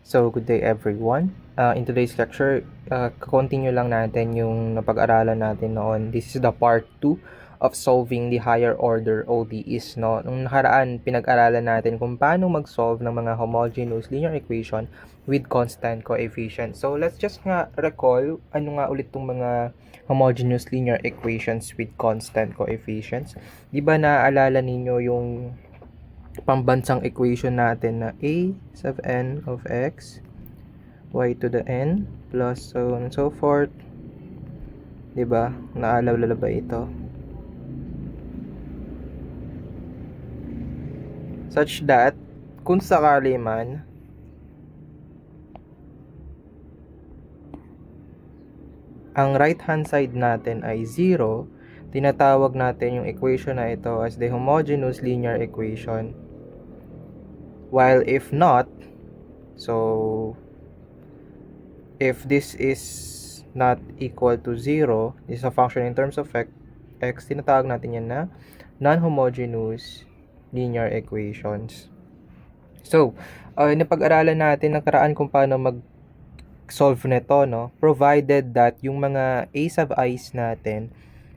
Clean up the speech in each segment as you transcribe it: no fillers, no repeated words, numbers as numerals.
So, good day everyone. In today's lecture, continue lang natin yung napag-aralan natin noon. This is the part 2 of solving the higher order ODEs. No? Nung nakaraan, pinag-aralan natin kung paano mag-solve ng mga homogeneous linear equation with constant coefficient. So, let's just nga recall ano nga ulit tong mga homogeneous linear equations with constant coefficients. Di ba naaalala ninyo yung pambansang equation natin na a sub n of x y to the n plus so on and so forth, 'di ba? Naalala ba ito? Such that kung sakali man ang right hand side natin ay 0, tinatawag natin yung equation na ito as the homogeneous linear equation. While if not, so if this is not equal to 0, this is a function in terms of x, tinatawag natin yan na non-homogeneous linear equations. So, napag-aralan natin nakaraan kung paano mag-solve nito, no? Provided that yung mga a sub i's natin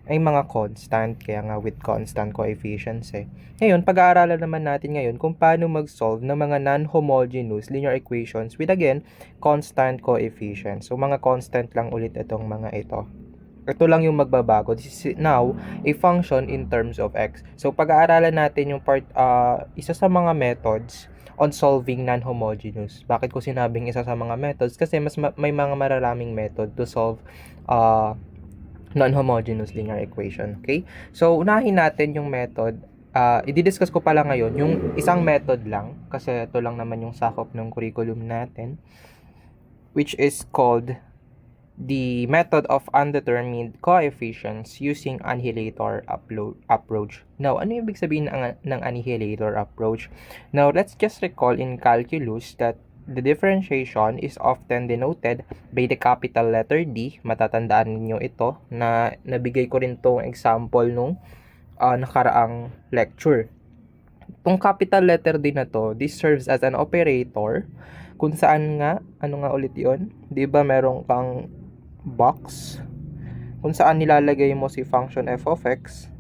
ay mga constant, kaya nga with constant coefficients eh. Ngayon, pag-aaralan naman natin ngayon kung paano mag-solve ng mga non-homogeneous linear equations with again, constant coefficients. So, mga constant lang ulit itong mga ito. Ito lang yung magbabago. This is now a function in terms of x. So, pag-aaralan natin yung isa sa mga methods on solving non-homogeneous. Bakit ko sinabing isa sa mga methods? Kasi may mga mararaming method to solve non-homogeneous linear equation. Okay? So, unahin natin yung method. I-discuss ko pala ngayon yung isang method lang kasi ito lang naman yung sakop ng curriculum natin, which is called the method of undetermined coefficients using annihilator approach. Now, ano yung ibig sabihin ng annihilator approach? Now, let's just recall in calculus that the differentiation is often denoted by the capital letter D. Matatandaan niyo ito na nabigay ko rin tong example nung nakaraang lecture. Itong capital letter D na to, this serves as an operator kung saan nga, ano nga ulit yun? Diba meron kang box kung saan nilalagay mo si function f of x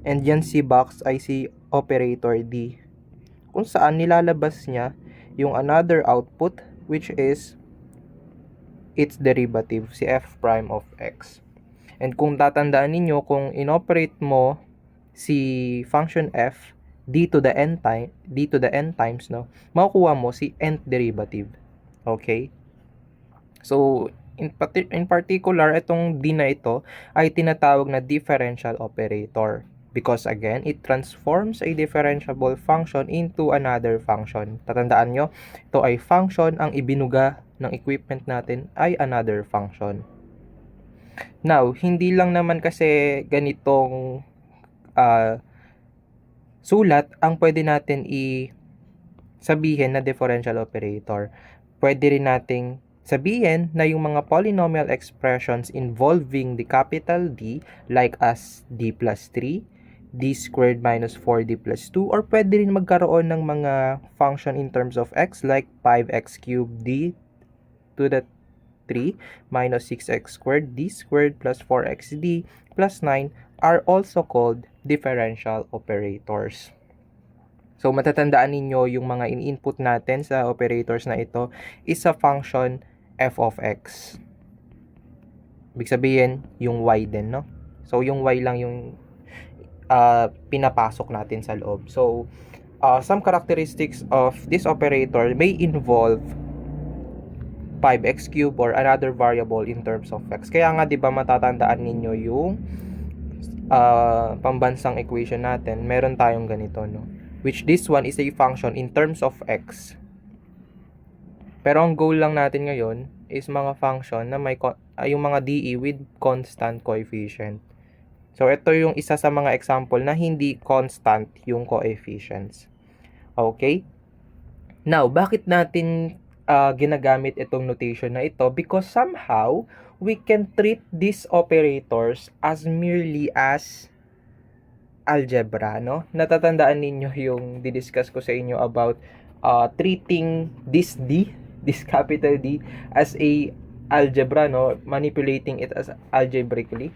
and yan si box ay si operator D kung saan nilalabas niya yung another output which is its derivative, si f prime of x. And kung tatandaan ninyo, kung inoperate mo si function f d to the n times, no, makukuha mo si nth derivative. Okay? So, in particular, itong d na ito ay tinatawag na differential operator. Because again, it transforms a differentiable function into another function. Tatandaan nyo, ito ay function, ang ibinuga ng equipment natin ay another function. Now, hindi lang naman kasi ganitong sulat ang pwede natin sabihin na differential operator. Pwede rin nating sabihin na yung mga polynomial expressions involving the capital D like as d plus 3, d squared minus 4d plus 2, or pwede rin magkaroon ng mga function in terms of x like 5x cubed d to the 3 minus 6x squared d squared plus 4xd plus 9 are also called differential operators. So, matatandaan ninyo yung mga in-input natin sa operators na ito is a function f of x. Ibig sabihin, yung y din, no? So, yung y lang yung pinapasok natin sa loob. So, some characteristics of this operator may involve 5x cubed or another variable in terms of x. Kaya nga, di ba, matatandaan ninyo yung pambansang equation natin, meron tayong ganito, no? Which this one is a function in terms of x. Pero ang goal lang natin ngayon is mga function na may yung mga DE with constant coefficient. So, ito yung isa sa mga example na hindi constant yung coefficients. Okay? Now, bakit natin ginagamit itong notation na ito? Because somehow, we can treat these operators as merely as algebra, no? Natatandaan ninyo yung didiscuss ko sa inyo about treating this D, this capital D as a algebra, no? Manipulating it as algebraically.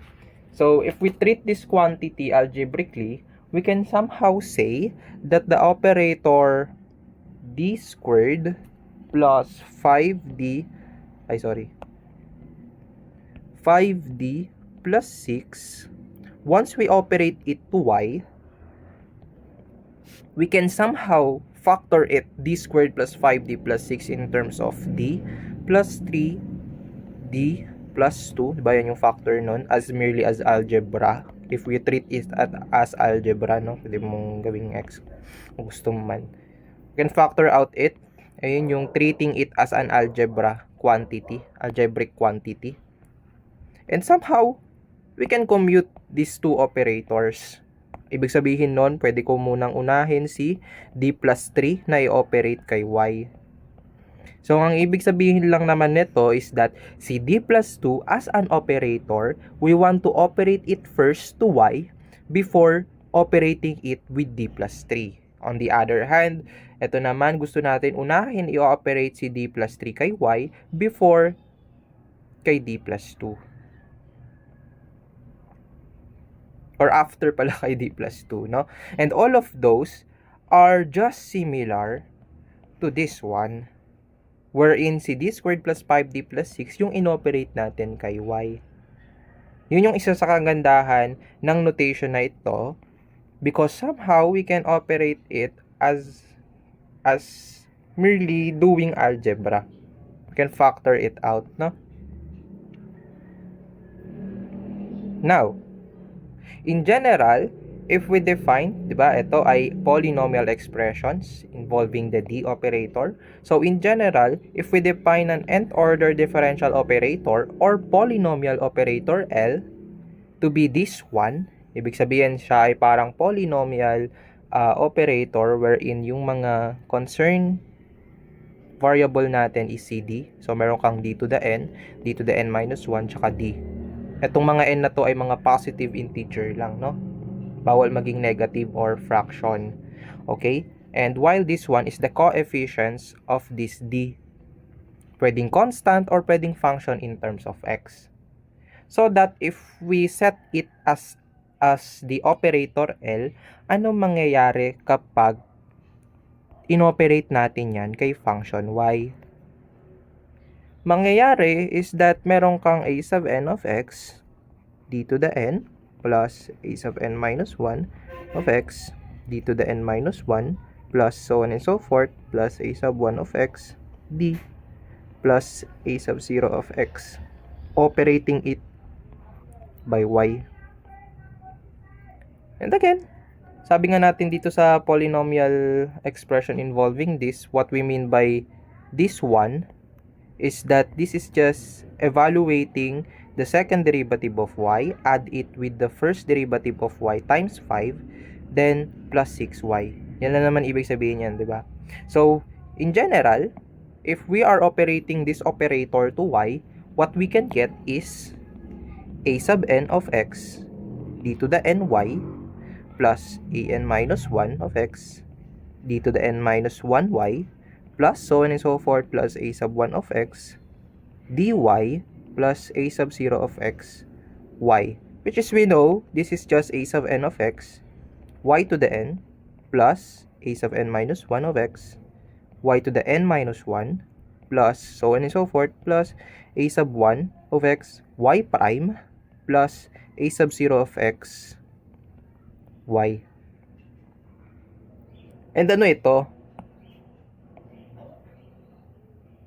So, if we treat this quantity algebraically, we can somehow say that the operator D squared plus 5D plus 6, once we operate it to y, we can somehow factor it D squared plus 5D plus 6 in terms of D plus 3D plus 2, diba yan yung factor nun, as merely as algebra. If we treat it as algebra, no, pwede mong gawing x kung gusto mo man. You can factor out it. Ayun yung treating it as an algebraic quantity. And somehow, we can commute these two operators. Ibig sabihin nun, pwede ko munang unahin si D plus 3 na i-operate kay Y. So, ang ibig sabihin lang naman nito is that si D plus 2 as an operator, we want to operate it first to Y before operating it with D plus 3. On the other hand, ito naman gusto natin unahin i-operate si D plus 3 kay Y before kay D plus 2. Or after pala kay D plus 2, no? And all of those are just similar to this one, wherein si D squared plus 5D plus 6 yung inoperate natin kay Y. Yun yung isa sa kagandahan ng notation na ito, because somehow we can operate it as merely doing algebra. We can factor it out, no? Now, in general, if we define, di ba, ito ay polynomial expressions involving the D operator. So, in general, if we define an nth order differential operator or polynomial operator L to be this one, ibig sabihin siya ay parang polynomial operator wherein yung mga concerned variable natin is CD. So, meron kang D to the N, D to the N minus 1, tsaka D. Etong mga N na to ay mga positive integer lang, no? Bawal maging negative or fraction. Okay? And while this one is the coefficients of this D. Pwedeng constant or pwedeng function in terms of x. So that if we set it as the operator L, anong mangyayari kapag inoperate natin yan kay function y? Mangyayari is that meron kang a sub n of x d to the n plus a sub n minus 1 of x d to the n minus 1 plus so on and so forth plus a sub 1 of x d plus a sub 0 of x, operating it by y. And again, sabi nga natin dito sa polynomial expression involving this, what we mean by this one is that this is just evaluating the second derivative of y, add it with the first derivative of y times 5, then plus 6y. Yan na naman ibig sabihin yan, di ba? So, in general, if we are operating this operator to y, what we can get is a sub n of x d to the n y plus a n minus 1 of x d to the n minus 1 y plus so on and so forth plus a sub 1 of x dy plus a sub 0 of x y, which is, we know this is just a sub n of x y to the n plus a sub n minus 1 of x y to the n minus 1 plus so on and so forth plus a sub 1 of x y prime plus a sub 0 of x y. And ano ito?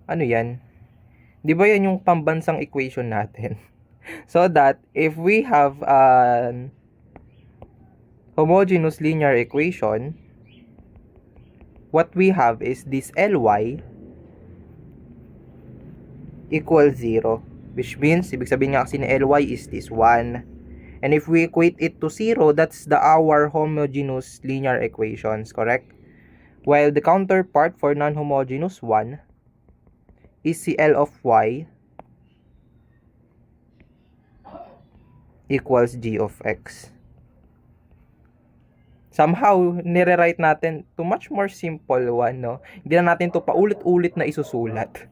Ano yan? Di ba yan yung pambansang equation natin? So that if we have an homogeneous linear equation, what we have is this Ly equals 0. Which means, ibig sabihin nga kasi ni Ly is this 1. And if we equate it to 0, that's our homogeneous linear equations, correct? While the counterpart for non-homogeneous 1 is si L of y equals g of x. Somehow, nire-write natin to much more simple one, no? Hindi na natin to paulit-ulit na isusulat.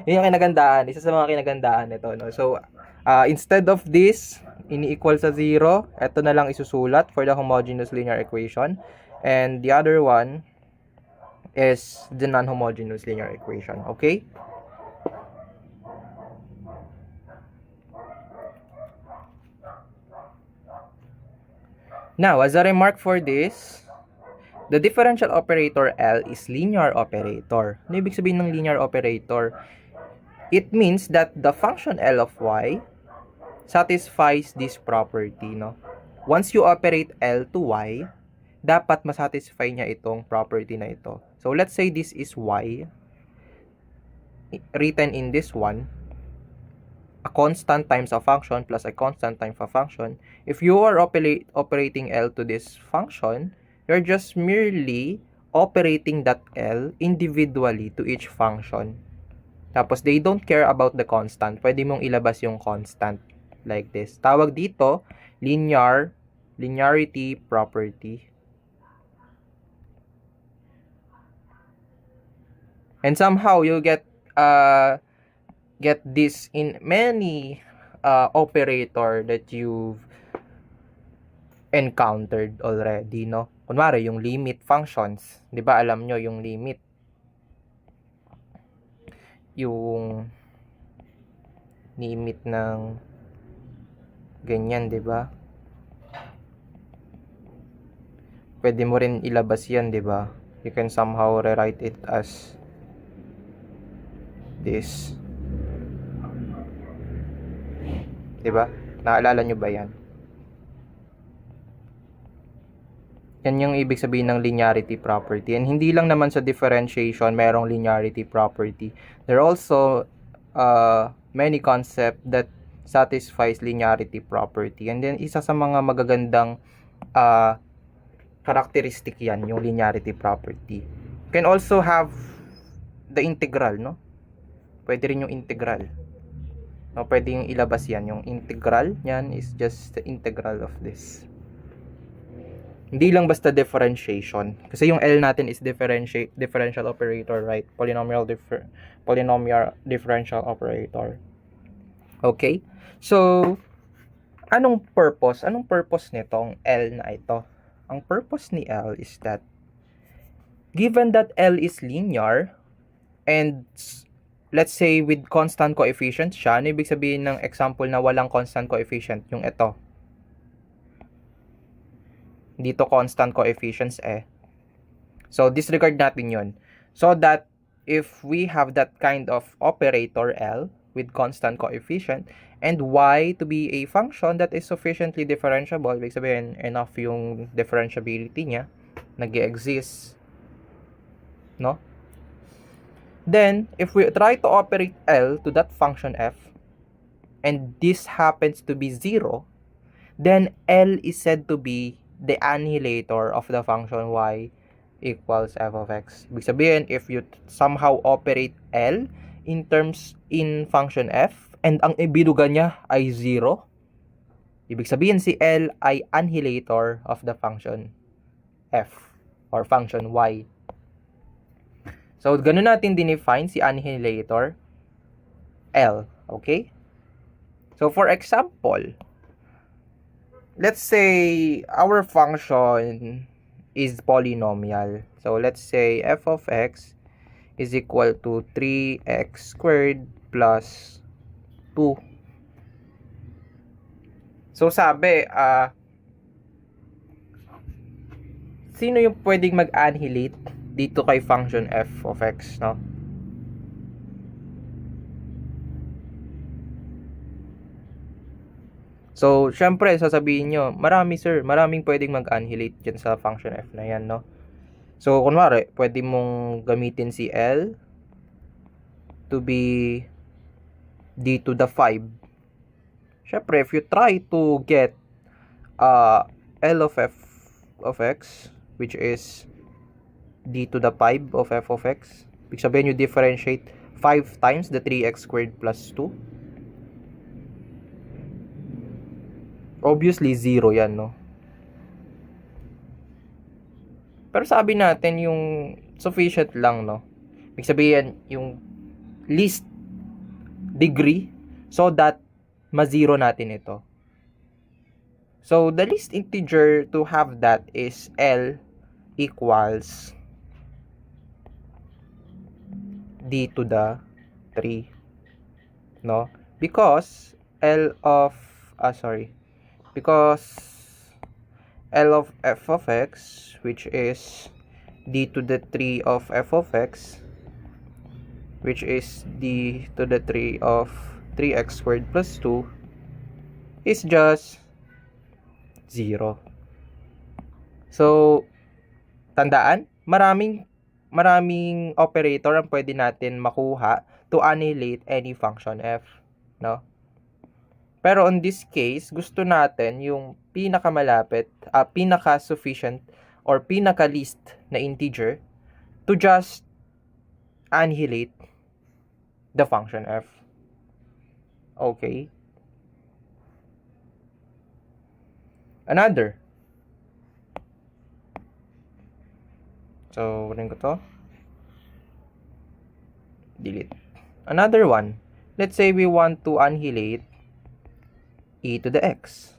Yun yung kinagandaan. Isa sa mga kinagandaan nito, no? So, instead of this, ini-equal sa 0, ito na lang isusulat for the homogeneous linear equation. And the other one is the non-homogeneous linear equation. Okay? Now, as a remark for this, the differential operator L is linear operator. Ano ibig sabihin ng linear operator? It means that the function L of y satisfies this property, no? Once you operate L to y, dapat masatisfy niya itong property na ito. So, let's say this is y, written in this one, a constant times a function plus a constant times a function. If you are operating L to this function, you're just merely operating that L individually to each function. Tapos, they don't care about the constant. Pwede mong ilabas yung constant like this. Tawag dito, linearity property. And somehow, you get this in many operator that you've encountered already, no? Kunwari, yung limit functions. Di ba alam nyo yung limit? Yung limit ng ganyan, di ba? Pwede mo rin ilabas yan, di ba? You can somehow rewrite it as this. Di ba? Naalala nyo ba yan? Yan yung ibig sabihin ng linearity property. And hindi lang naman sa differentiation merong linearity property. There are also many concept that satisfies linearity property. And then isa sa mga magagandang characteristic yan, yung linearity property. You can also have the integral, no? Pwede rin yung integral. No, pwede yung ilabas yan. Yung integral, yan is just the integral of this. Hindi lang basta differentiation. Kasi yung L natin is differential operator, right? Polynomial differential operator. Okay? So, anong purpose? Anong purpose nitong L na ito? Ang purpose ni L is that given that L is linear and let's say with constant coefficient siya, ano ibig sabihin ng example na walang constant coefficient? Yung ito. Dito constant coefficients eh. So, disregard natin yun. So that if we have that kind of operator L with constant coefficient and y to be a function that is sufficiently differentiable, ibig sabihin enough yung differentiability niya, nag-exist, no? Then, if we try to operate L to that function f, and this happens to be 0, then L is said to be the annihilator of the function y equals f of x. Ibig sabihin, if you somehow operate L in function f, and ang ibiduga niya ay 0, ibig sabihin si L ay annihilator of the function f or function y. So, ganun natin dinefine si annihilator L. Okay? So, for example, let's say our function is polynomial. So, let's say f of x is equal to 3x squared plus 2. So, sabi, sino yung pwedeng mag-annihilate dito kay function f of x, no? So, syempre, sasabihin nyo, marami sir, maraming pwedeng mag-annihilate dyan sa function f na yan, no? So, kunwari, pwede mong gamitin si L to be d to the 5. Syempre, if you try to get L of f of x, which is d to the 5 of f of x, ibig sabihin you differentiate 5 times the 3x squared plus 2. Obviously, 0 yan, no? Pero sabi natin yung sufficient lang, no? Ibig sabihin, yung least degree so that ma-zero natin ito. So, the least integer to have that is L equals D to the 3. No? Because because L of f of x, which is D to the 3 of f of x, which is D to the 3 of 3x squared plus 2, is just 0. So, tandaan, maraming operator ang pwede natin makuha to annihilate any function f, no? Pero in this case, gusto natin yung pinakamalapit, pinaka-sufficient or pinaka-least na integer to just annihilate the function f. Okay? Another. So, rin ko to. Delete. Another one. Let's say we want to annihilate e to the x.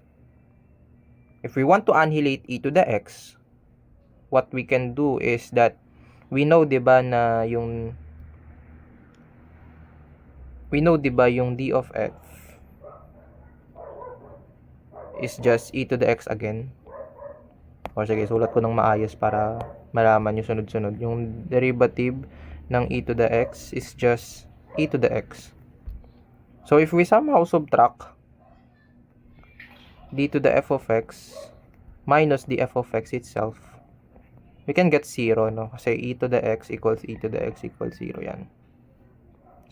If we want to annihilate e to the x, what we can do is that we know, 'di ba, na yung d of f is just e to the x again. O sige, sulat ko ng maayos para malaman nyo sunod-sunod. Yung derivative ng e to the x is just e to the x. So, if we somehow subtract d to the f of x minus the f of x itself, we can get 0, no? Kasi e to the x equals e to the x equals 0 yan.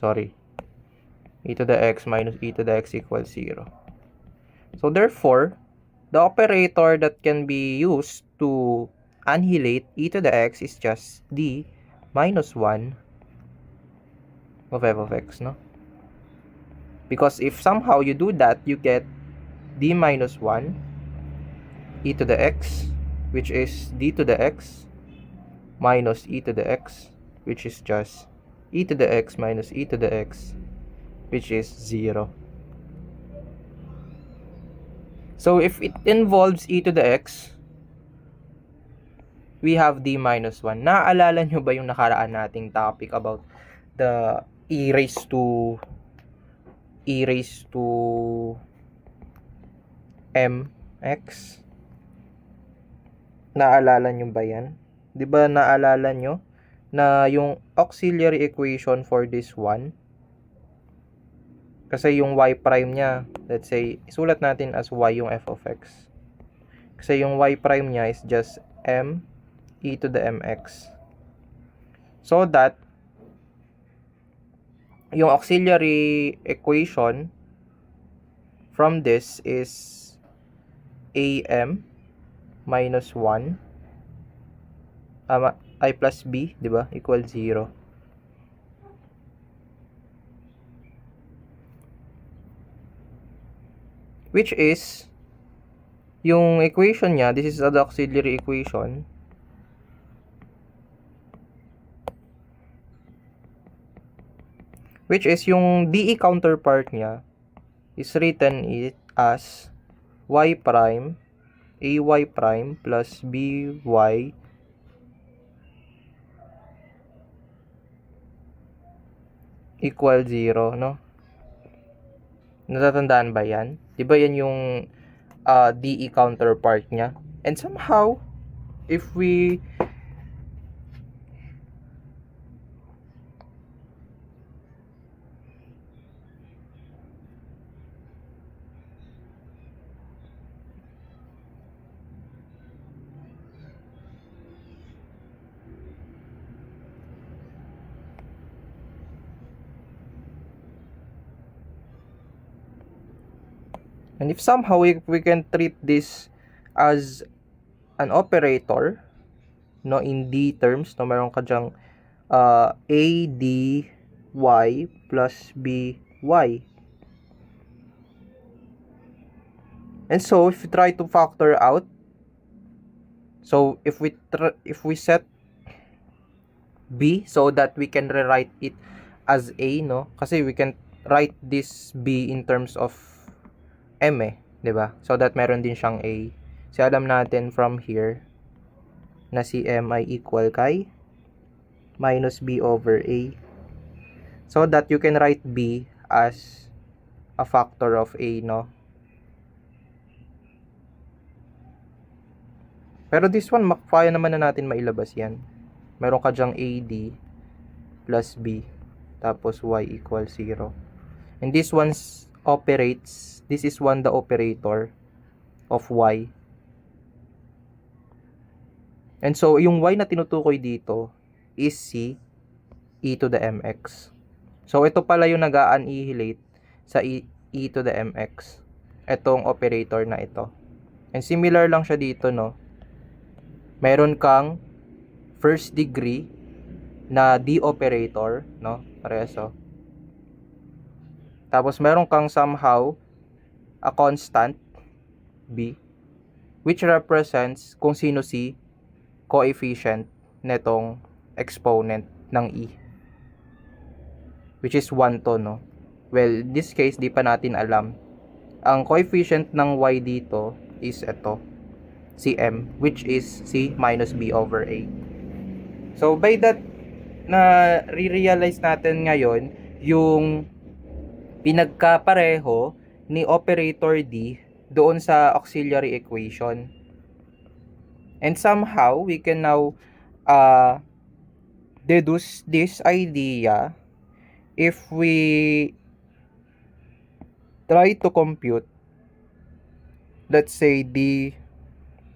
Sorry. E to the x minus e to the x equals 0. So, therefore, the operator that can be used to annihilate e to the x is just d minus 1 of f of x, no? Because if somehow you do that, you get d minus 1 e to the x, which is d to the x minus e to the x, which is just e to the x minus e to the x, which is 0. So, if it involves e to the x, we have d minus 1. Naaalala nyo ba yung nakaraan nating topic about the e raised to mx? Naalala nyo ba yan? Di ba naalala nyo na yung auxiliary equation for this one, kasi yung y prime niya, let's say, isulat natin as y yung f of x. Kasi yung y prime niya is just m e to the mx. So that, yung auxiliary equation from this is am minus 1 I plus b, di ba, equals 0. Which is, yung equation niya, this is the auxiliary equation. Which is, yung DE counterpart niya is written it as y prime, ay prime plus by equal 0, no? Natatandaan ba yan? Diba yan yung DE counterpart niya? And somehow, if we and if somehow we can treat this as an operator, no, in D terms, no, meron ka dyang a d y plus b y. And so if we try to factor out, so if we set b so that we can rewrite it as A, no? Kasi we can write this B in terms of M eh, 'di ba? So that meron din siyang A. So alam natin from here na si M ay equal kay minus B over A. So that you can write B as a factor of A, no? Pero this one, kaya naman na natin mailabas yan. Meron ka dyang AD plus B, tapos Y equals 0. And this one operates, this is one the operator of Y. And so, yung Y na tinutukoy dito is si e to the mx. So, ito pala yung nag-a-annihilate sa e to the mx. Itong operator na ito. And similar lang siya dito, no? Meron kang first degree na D operator, no? Pareso. Tapos meron kang somehow a constant B which represents kung sino si coefficient netong exponent ng E, which is 1 to, no? Well, in this case, di pa natin alam. Ang coefficient ng Y dito is ito, si M, which is si minus B over A. So, by that, na re-realize natin ngayon yung pinagkapareho ni operator D doon sa auxiliary equation. And somehow, we can now deduce this idea if we try to compute, let's say, D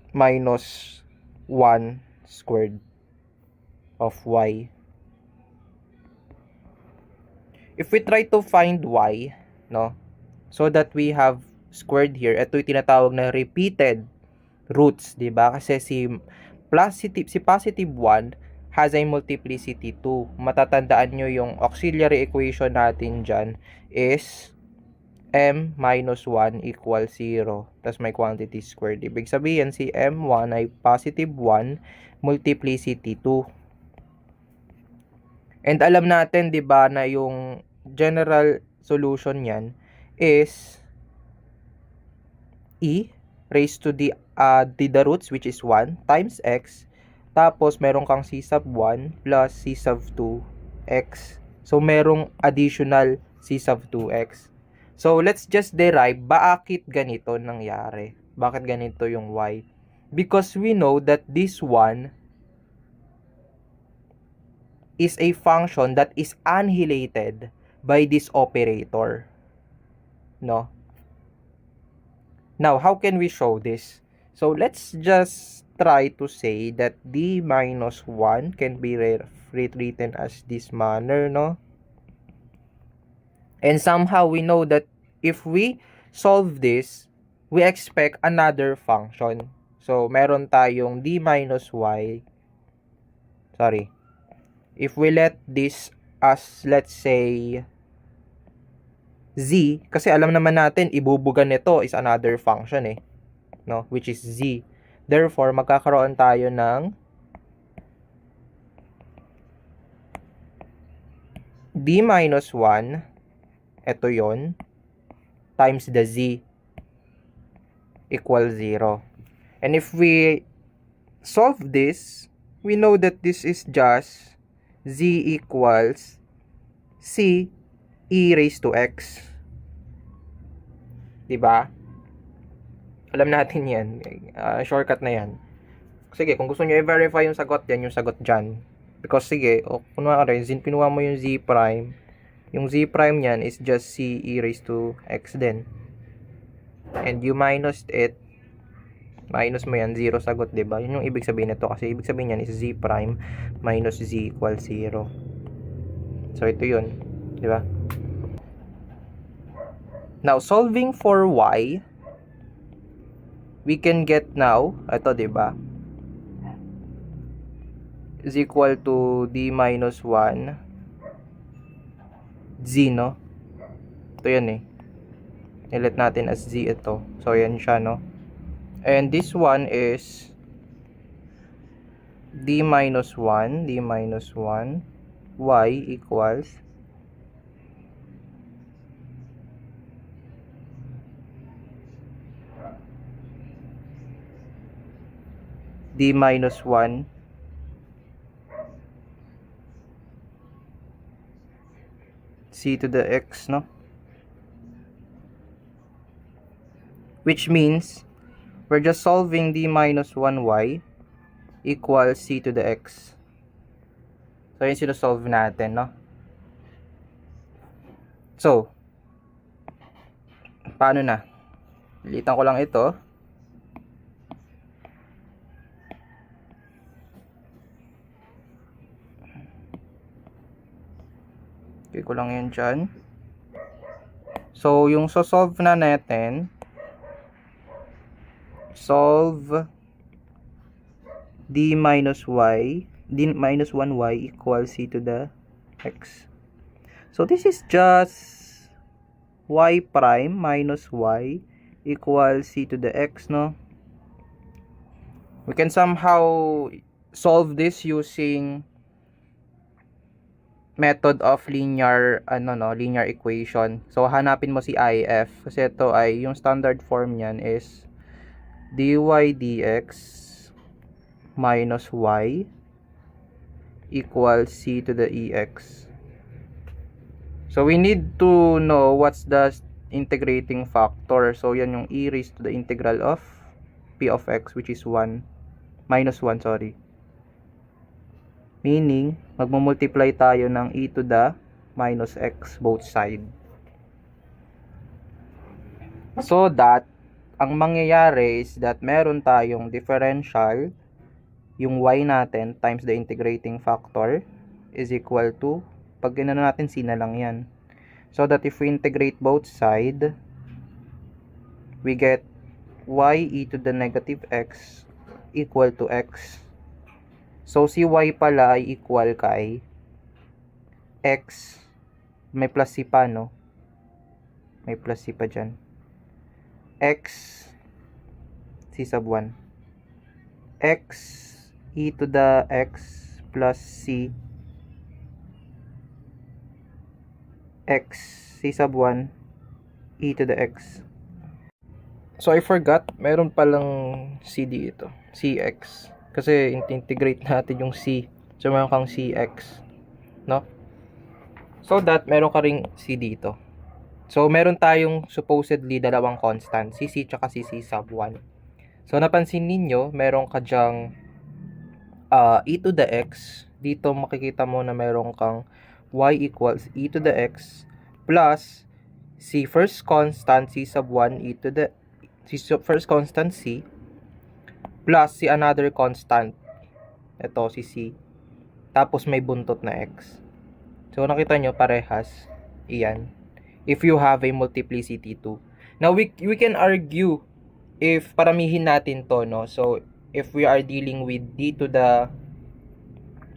minus 1 squared of Y. If we try to find Y, no, so that we have squared here, ito yung tinatawag na repeated roots, di ba? Kasi si positive 1 has a multiplicity 2. Matatandaan nyo yung auxiliary equation natin dyan is m minus 1 equals 0. Tapos may quantity squared. Ibig sabihin, si m1 ay positive 1 multiplicity 2. And alam natin, di ba, na yung general solution yan is e raised to the roots, which is 1 times x, tapos meron kang c sub 1 plus c sub 2 x. So merong additional c sub 2x. So let's just derive bakit ganito nangyari. Bakit ganito yung y? Because we know that this one is a function that is annihilated by this operator, no? Now, how can we show this? So, let's just try to say that D minus 1 can be rewritten as this manner, no? And somehow, we know that if we solve this, we expect another function. So, meron tayong D minus Y. Sorry. If we let this as, let's say, Z, kasi alam naman natin, ibubugan nito is another function eh, no? Which is Z. Therefore, magkakaroon tayo ng D minus 1, ito yon, times the Z equals 0. And if we solve this, we know that this is just Z equals C e raised to x. Diba? Alam natin yan. Shortcut na yan. Sige, kung gusto nyo i-verify yung sagot yan, yung sagot dyan. Because sige, kunwari, pinuha mo yung z prime. Yung z prime yan is just c e raised to x din. And you minus it, minus mo yan, 0 sagot, diba? Yun yung ibig sabihin nito. Kasi ibig sabihin yan is z prime minus z equals 0. So, ito yun. Diba? Now, solving for y, we can get now, ito, diba? Is equal to d minus 1 z, no? Ito yan eh. Nilet natin as z ito. So, yan siya, no? And this one is d minus 1 y equals d minus 1 c to the x, no? Which means we're just solving d minus 1y equals c to the x. So, yun sinosolve natin, no? So, paano na? Lilitan ko lang ito. Okay ko lang yan dyan. So, yung solve na natin, solve d minus 1y equals c to the x. So, this is just y prime minus y equals c to the x, no? We can somehow solve this using method of linear linear equation. So hanapin mo si IF kasi ito ay yung standard form niyan is dy dx minus y equals c to the ex. So we need to know what's the integrating factor. So yan yung e raised to the integral of p of x, which is 1 minus 1, sorry. Meaning, magmumultiply tayo ng e to the minus x both side. So that, ang mangyayari is that meron tayong differential, yung y natin times the integrating factor is equal to, pag ginano natin, c na lang yan. So that if we integrate both side, we get y e to the negative x equal to x. So, si y pala ay equal kay x. May plus c pa, no? May plus c pa dyan. X c sub 1. X e to the x plus c x c sub 1 e to the x. So, I forgot. Meron palang c dito. cx. Kasi integrate natin yung c. So, meron kang cx. No? So that, meron ka ring c dito. So, meron tayong supposedly dalawang constant. cc tsaka cc sub 1. So, napansin ninyo, meron ka dyang e to the x. Dito makikita mo na meron kang y equals e to the x plus si first constant c sub 1 e to the first constant c plus si another constant, ito si c, tapos may buntot na x. So nakita nyo parehas iyan if you have a multiplicity 2. Now we can argue if paramihin natin to, no? So if we are dealing with d to the,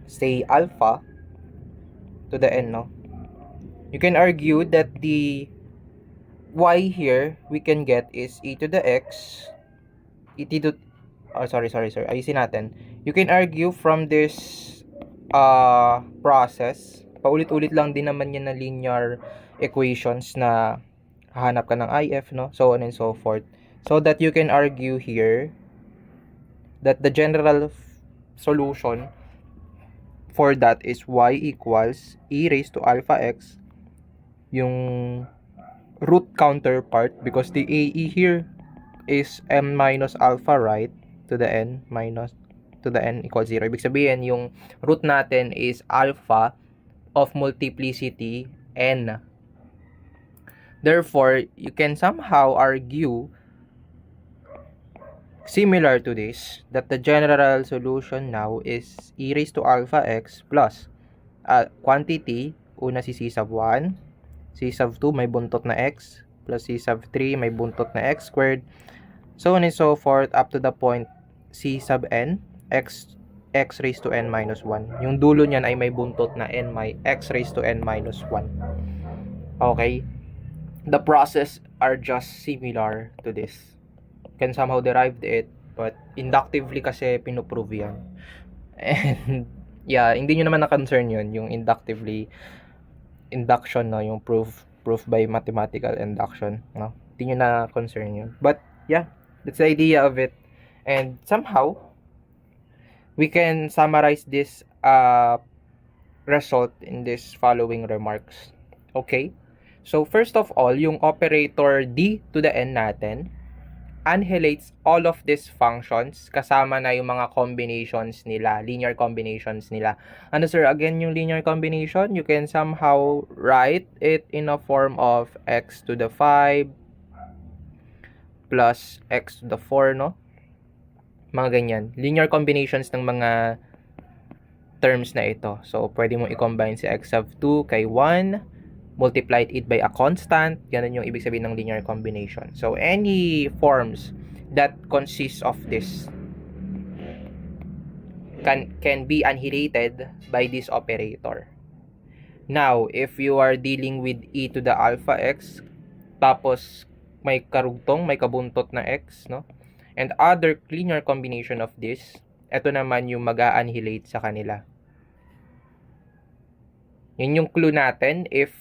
say, alpha to the n, no? You can argue that the y here we can get is e to the x, sorry. Ayusin natin. You can argue from this process. Paulit-ulit lang din naman yan na linear equations na hahanap ka ng IF, no? So on and so forth. So that you can argue here that the general solution for that is y equals e raised to alpha x, yung root counterpart, because the AE here is m minus alpha, right? To the n minus to the n equals 0. Ibig sabihin, yung root natin is alpha of multiplicity n. Therefore, you can somehow argue similar to this that the general solution now is e raised to alpha x plus quantity, una si c sub 1, c sub 2 may buntot na x, plus c sub 3 may buntot na x squared, so on and so forth up to the point c sub n, x raised to n minus 1. Yung dulo niyan ay may buntot na x raised to n minus 1. Okay? The process are just similar to this. Can somehow derive it, but inductively kasi pinoprove yan. And yeah, hindi nyo naman na-concern yun, yung induction, no? Yung proof by mathematical induction, no? Hindi nyo na-concern yun. But yeah, that's the idea of it. And somehow, We can summarize this result in this following remarks. Okay? So, first of all, yung operator d to the n natin annihilates all of these functions kasama na yung mga combinations nila, linear combinations nila. Ano sir, again yung linear combination, you can somehow write it in a form of x to the 5 plus x to the 4, no? Mga ganyan. Linear combinations ng mga terms na ito. So, pwede mo i-combine si x of 2 kay 1, multiplied it by a constant. Ganun yung ibig sabihin ng linear combination. So, any forms that consist of this can be annihilated by this operator. Now, if you are dealing with e to the alpha x, tapos may karugtong, may kabuntot na x, no? And other linear combination of this, ito naman yung mag-a-annihilate sa kanila. Yun yung clue natin if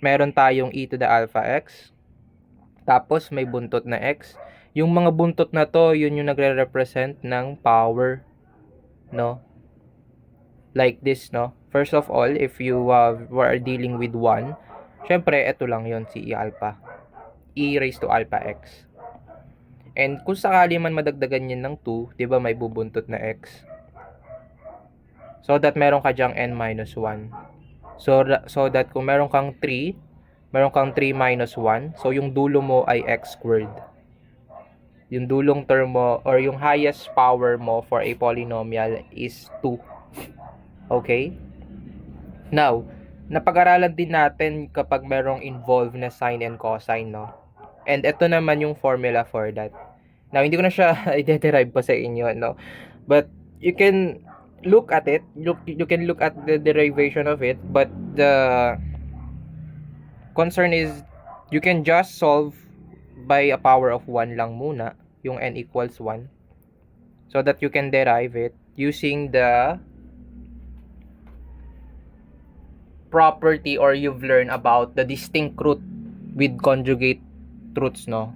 meron tayong e to the alpha x, tapos may buntot na x. Yung mga buntot na to, yun yung nagre-represent ng power, no? Like this, no? First of all, if you were dealing with 1, syempre, ito lang yun, si e alpha. E raised to alpha x. And kung sakali man madagdagan yun ng 2, di ba may bubuntot na x? So that meron ka dyang n minus 1. So that kung meron kang 3, meron kang 3 minus 1. So yung dulo mo ay x squared. Yung dulong term mo or yung highest power mo for a polynomial is 2. Okay? Now, napag-aralan din natin kapag merong involved na sine and cosine, no? And ito naman yung formula for that. Now, hindi ko na siya i-derive pa sa inyo, no? But you can look at it. You can look at the derivation of it. But the concern is, you can just solve by a power of 1 lang muna, yung n equals 1. So that you can derive it using the property or you've learned about the distinct root with conjugate roots, no?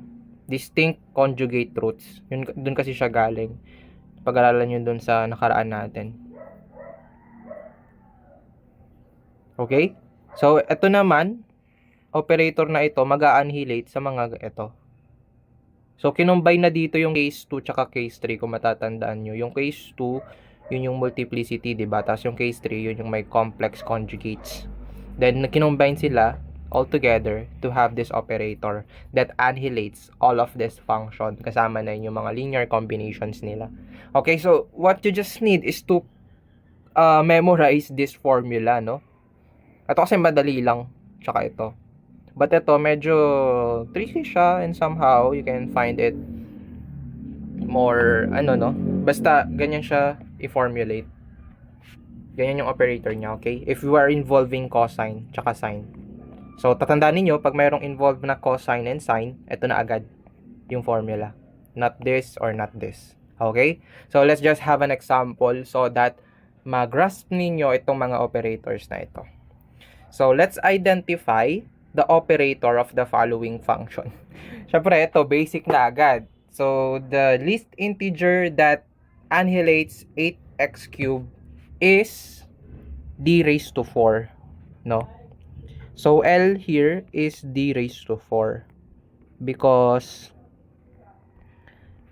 Distinct conjugate roots. Yun, dun kasi siya galing. Pag-aralan yun dun sa nakaraan natin. Okay? So, ito naman, operator na ito, mag-a-annihilate sa mga ito. So, kinumbine na dito yung case 2 tsaka case 3 kung matatandaan nyo. Yung case 2, yun yung multiplicity, diba? Tapos yung case 3, yun yung may complex conjugates. Then, kinumbine sila all together to have this operator that annihilates all of this function. Kasama na yung mga linear combinations nila. Okay, so what you just need is to memorize this formula, no? Ito kasi madali lang, tsaka ito. But ito, medyo tricky siya and somehow you can find it more, no? Basta, ganyan siya i-formulate. Ganyan yung operator niya, okay? If you are involving cosine, tsaka sine. So, tatandaan ninyo, pag mayroong involved na cosine and sine, ito na agad yung formula. Not this or not this. Okay? So, let's just have an example so that mag-grasp ninyo itong mga operators na ito. So, let's identify the operator of the following function. Siyempre, ito, basic na agad. So, the least integer that annihilates 8x cubed is d raised to 4. No? So, L here is d raised to 4. Because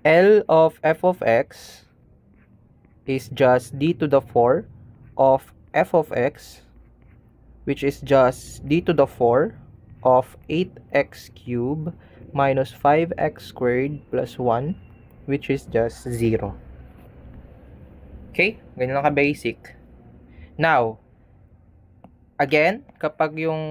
L of f of x is just d to the 4 of f of x, which is just d to the 4 of 8x cubed minus 5x squared plus 1, which is just 0. Okay? Ganyan lang ka-basic. Now, again, kapag yung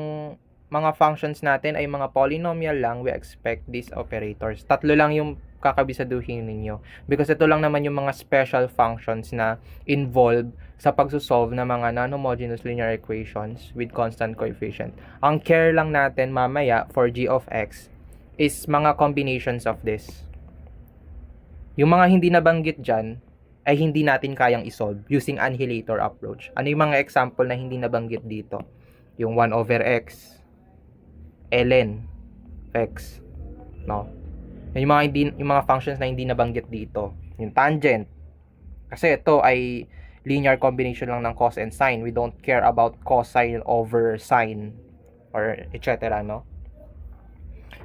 mga functions natin ay mga polynomial lang, we expect these operators. Tatlo lang yung kakabisaduhin ninyo. Because ito lang naman yung mga special functions na involved sa pagsusolve ng mga non-homogeneous linear equations with constant coefficient. Ang care lang natin mamaya for g of x is mga combinations of this. Yung mga hindi nabanggit dyan, ay hindi natin kayang isolve using annihilator approach. Ano yung mga example na hindi nabanggit dito? Yung 1 over x, ln x, no? Yung mga functions na hindi nabanggit dito. Yung tangent, Kasi ito ay linear combination lang ng cos and sine. We don't care about cosine over sine or etc. no?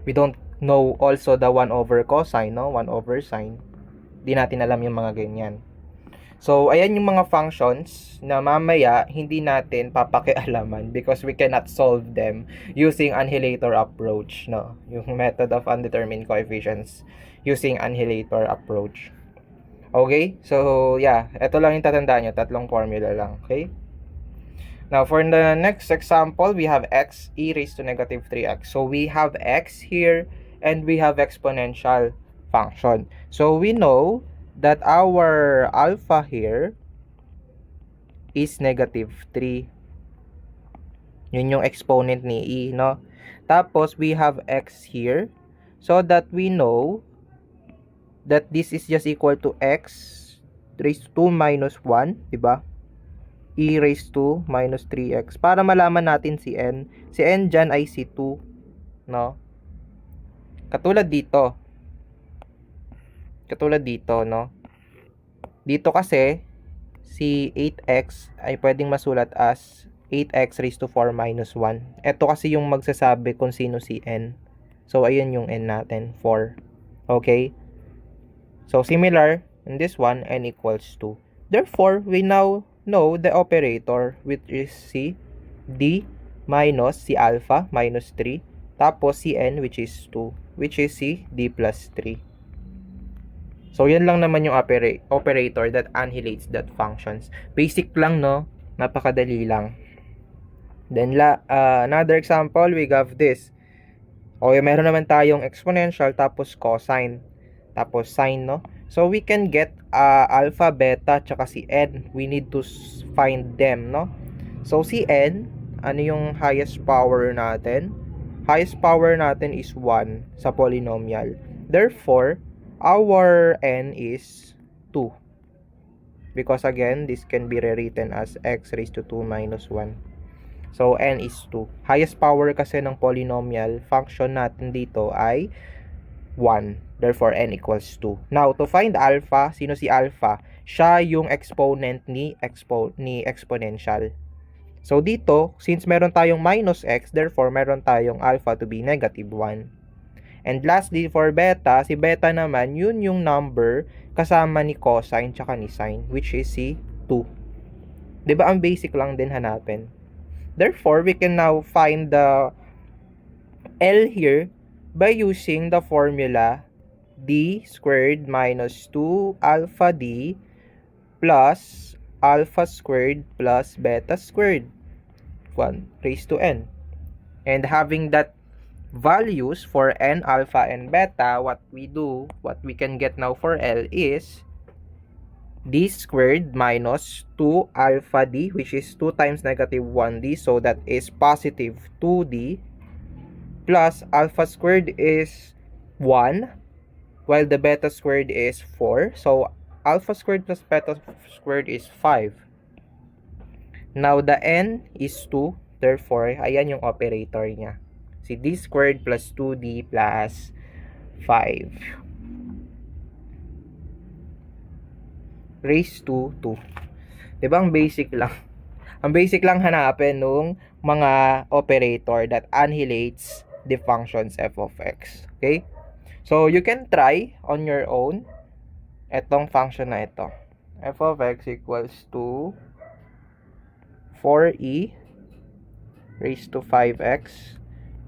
We don't know also the 1 over cosine, no? 1 over sine. Di natin alam yung mga ganyan. So, ayan yung mga functions na mamaya hindi natin papakialaman because we cannot solve them using annihilator approach, no? Yung method of undetermined coefficients using annihilator approach. Okay? So, yeah. Ito lang yung tatandaan nyo. Tatlong formula lang. Okay? Now, for the next example, we have x e raised to negative 3x. So, we have x here and we have exponential function. So, we know that our alpha here is negative 3. Yun yung exponent ni e, no? Tapos, we have x here. So, that we know that this is just equal to x raised to 2 minus 1, diba? E raised to minus 3x. Para malaman natin si n. Si n dyan ay si 2. No? Katulad dito. No? Dito kasi, si 8x ay pwedeng masulat as 8x raised to 4 minus 1. Ito kasi yung magsasabi kung sino si n. So, ayun yung n natin, 4. Okay? So, similar, in this one, n equals 2. Therefore, we now know the operator, which is si d minus si alpha, minus 3. Tapos, si n, which is 2, which is si d plus 3. So, yan lang naman yung operator that annihilates that functions. Basic lang, no? Napakadali lang. Then, another example, we have this. Okay, meron naman tayong exponential, tapos cosine, tapos sine, no? So, we can get alpha, beta, tsaka si n. We need to find them, no? So, si n, ano yung highest power natin? Highest power natin is 1 sa polynomial. Therefore, our n is 2. Because again, this can be rewritten as x raised to 2 minus 1. So, n is 2. Highest power kasi ng polynomial function natin dito ay 1. Therefore, n equals 2. Now, to find alpha, sino si alpha? Siya yung exponent ni exponential. So, dito, since meron tayong minus x, therefore, meron tayong alpha to be negative 1. And lastly, for beta, si beta naman, yun yung number kasama ni cosine tsaka ni sine, which is si 2. Diba, ang basic lang din hanapin. Therefore, we can now find the L here by using the formula d squared minus 2 alpha d plus alpha squared plus beta squared 1 raised to n. And having that values for n, alpha, and beta, what we can get now for L is d squared minus 2 alpha d, which is 2 times negative 1d, so that is positive 2d, plus alpha squared is 1, while the beta squared is 4. So, alpha squared plus beta squared is 5. Now, the n is 2. Therefore, ayan yung operator niya. Si d squared plus 2d plus 5 raised to 2. Diba ang basic lang? Ang basic lang hanapin nung mga operator that annihilates the functions f of x. Okay? So, you can try on your own etong function na ito. F of x equals to 4e raised to 5x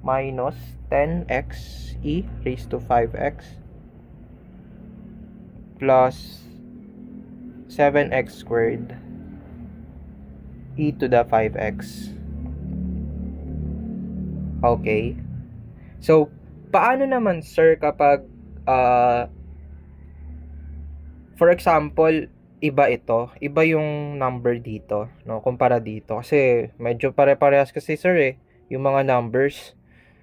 minus 10x e raised to 5x plus 7x squared e to the 5x. Okay. So, paano naman, sir, kapag for example, iba yung number dito, no, kumpara dito. Kasi medyo pare-parehas kasi, sir, yung mga numbers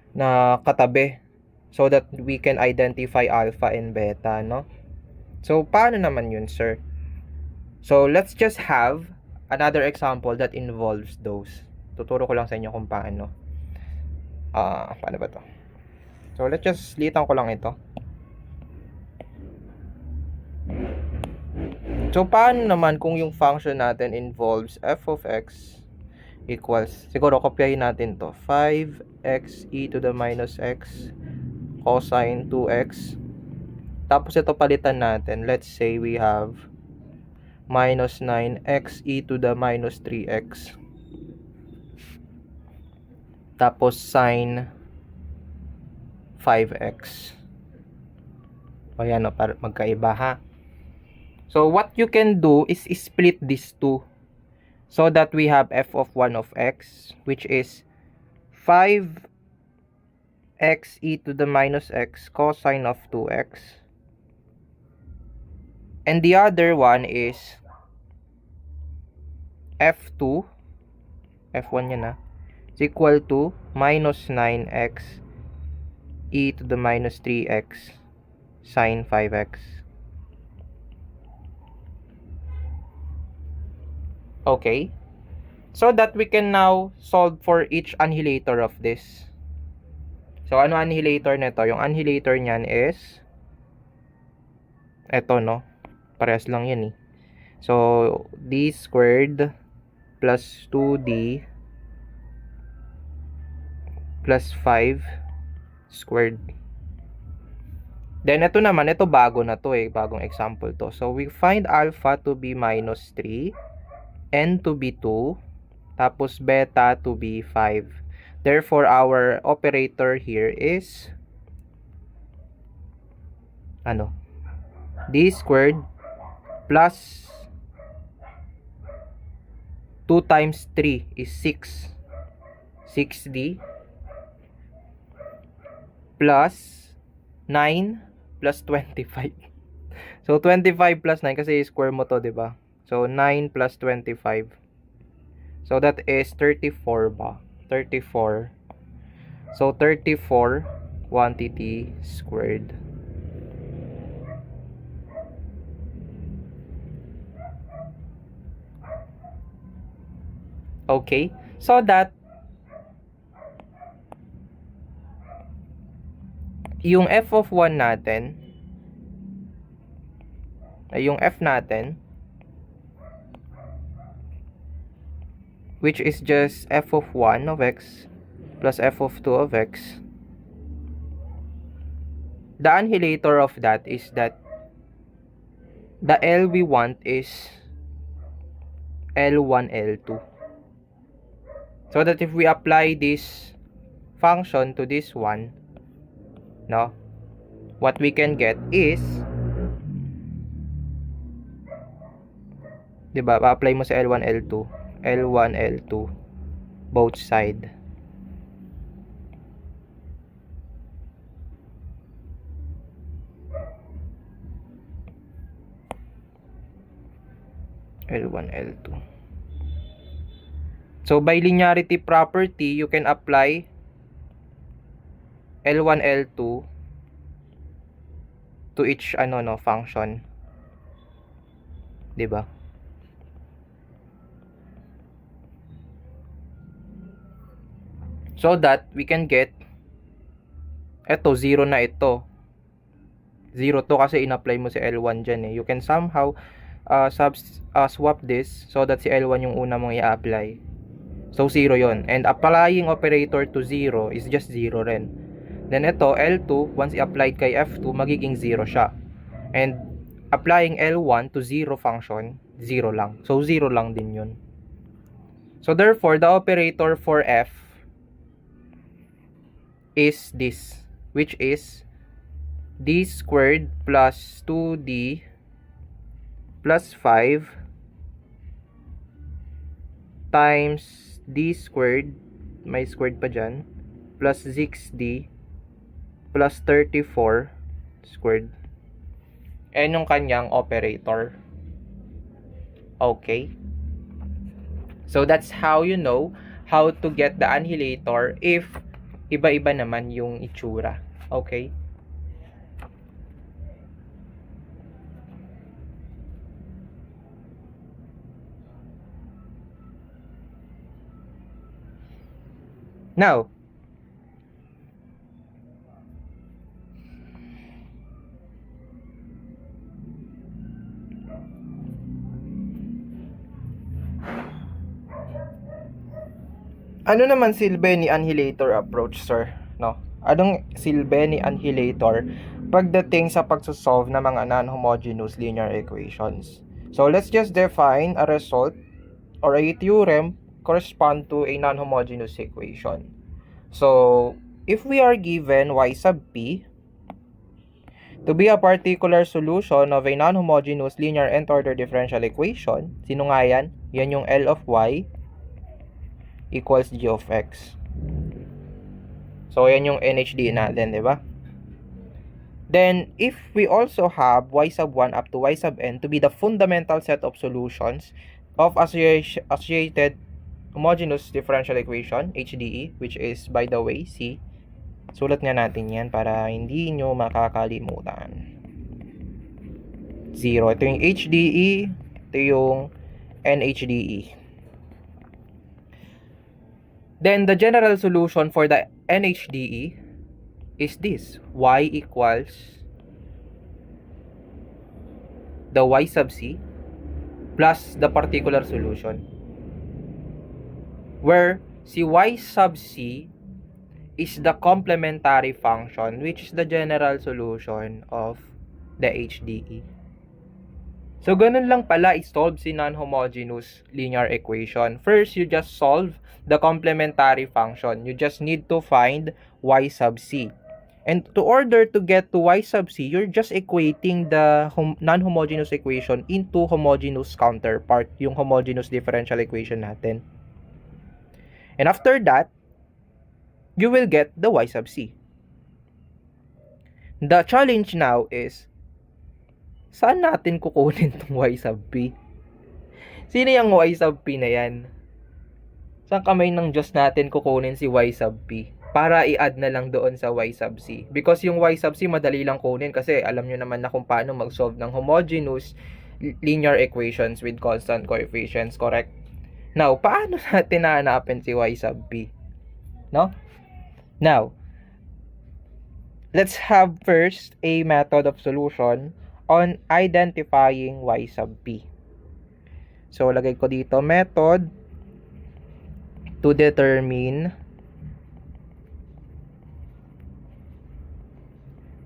na katabi, so that we can identify alpha and beta, no? So, paano naman yun, sir? So, let's just have another example that involves those. Tuturo ko lang sa inyo kung paano. Paano ba to? So, let's just litan ko lang ito. So, paano naman kung yung function natin involves f of x equals, siguro kopyahin natin to, 5x e to the minus x cosine 2x. Tapos ito palitan natin. Let's say we have minus 9x e to the minus 3x. Tapos sine 5x. O yan o, para magkaiba ha. So, what you can do is split these two. So that we have f of 1 of x, which is 5x e to the minus x cosine of 2x. And the other one is f2, f1 yan is equal to minus 9x e to the minus 3x sine 5x. Okay, so that we can now solve for each annihilator of this. So, ano annihilator nito? Yung annihilator niyan is eto, no? Parehas lang yan eh. So, d squared plus 2d plus 5 squared. Then, ito naman, ito bago na to eh. Bagong example to. So, we find alpha to be minus 3, n to be 2, tapos beta to be 5. Therefore, our operator here is ano? D squared plus 2 times 3 is 6. 6D plus 9 plus 25. So, 25 plus 9 kasi square mo to, diba? So, 9 plus 25. So, that is 34 ba? 34. So, 34 quantity squared. Okay? So, that yung f of 1 natin, ay yung f natin, which is just f of 1 of x plus f of 2 of x. The annihilator of that is that the L we want is L1, L2. So that if we apply this function to this one, no, what we can get is, diba, pa-apply mo sa L1, L2. L1, L2 both side. L1, L2. So, by linearity property, you can apply L1, L2 to each function. Diba? So that we can get eto, 0 na ito. 0 to kasi in-apply mo si L1 dyan eh. You can somehow swap this so that si L1 yung una mong i-apply. So, 0 yon. And applying operator to 0 is just 0 rin. Then, ito, L2, once i-applied kay F2, magiging 0 siya. And, applying L1 to 0 function, 0 lang. So, 0 lang din yun. So, therefore, the operator for F is this, which is d squared plus 2d plus 5 times d squared, may squared pa dyan, plus 6d plus 34 squared. And yung kanyang operator. Okay. So that's how you know how to get the annihilator if iba-iba naman yung itsura. Okay? Now, Ano naman silbi ni annihilator approach, sir? No? Anong silbi ni annihilator pagdating sa pagsosolve ng mga non-homogeneous linear equations? So, let's just define a result or a theorem correspond to a non-homogeneous equation. So, if we are given y sub p to be a particular solution of a non-homogeneous linear nth order differential equation, sino nga yan? Yan yung L of y equals g of x. So, yan yung NHD natin, di ba? Then, if we also have y sub 1 up to y sub n to be the fundamental set of solutions of associated homogeneous differential equation, HDE, which is, by the way, C. Sulat nga natin yan para hindi nyo makakalimutan. 0. Ito yung HDE, ito yung NHDE. Then, the general solution for the NHDE is this. Y equals the y sub c plus the particular solution. Where si y sub c is the complementary function, which is the general solution of the HDE. So, ganun lang pala i-solve si non-homogeneous linear equation. First, you just solve the complementary function. You just need to find y sub c. And to order to get to y sub c, you're just equating the non-homogeneous equation into homogeneous counterpart, yung homogeneous differential equation natin. And after that, you will get the y sub c. The challenge now is, saan natin kukunin itong y sub p? Sino yung y sub p na yan? Saan kamay ng Diyos natin kukunin si y sub p? Para i-add na lang doon sa y sub c. Because yung y sub c madali lang kunin kasi alam nyo naman na kung paano mag-solve ng homogeneous linear equations with constant coefficients, correct? Now, paano natin nahanapin si y sub p? No? Now, let's have first a method of solution on identifying y sub p. So, lagay ko dito method to determine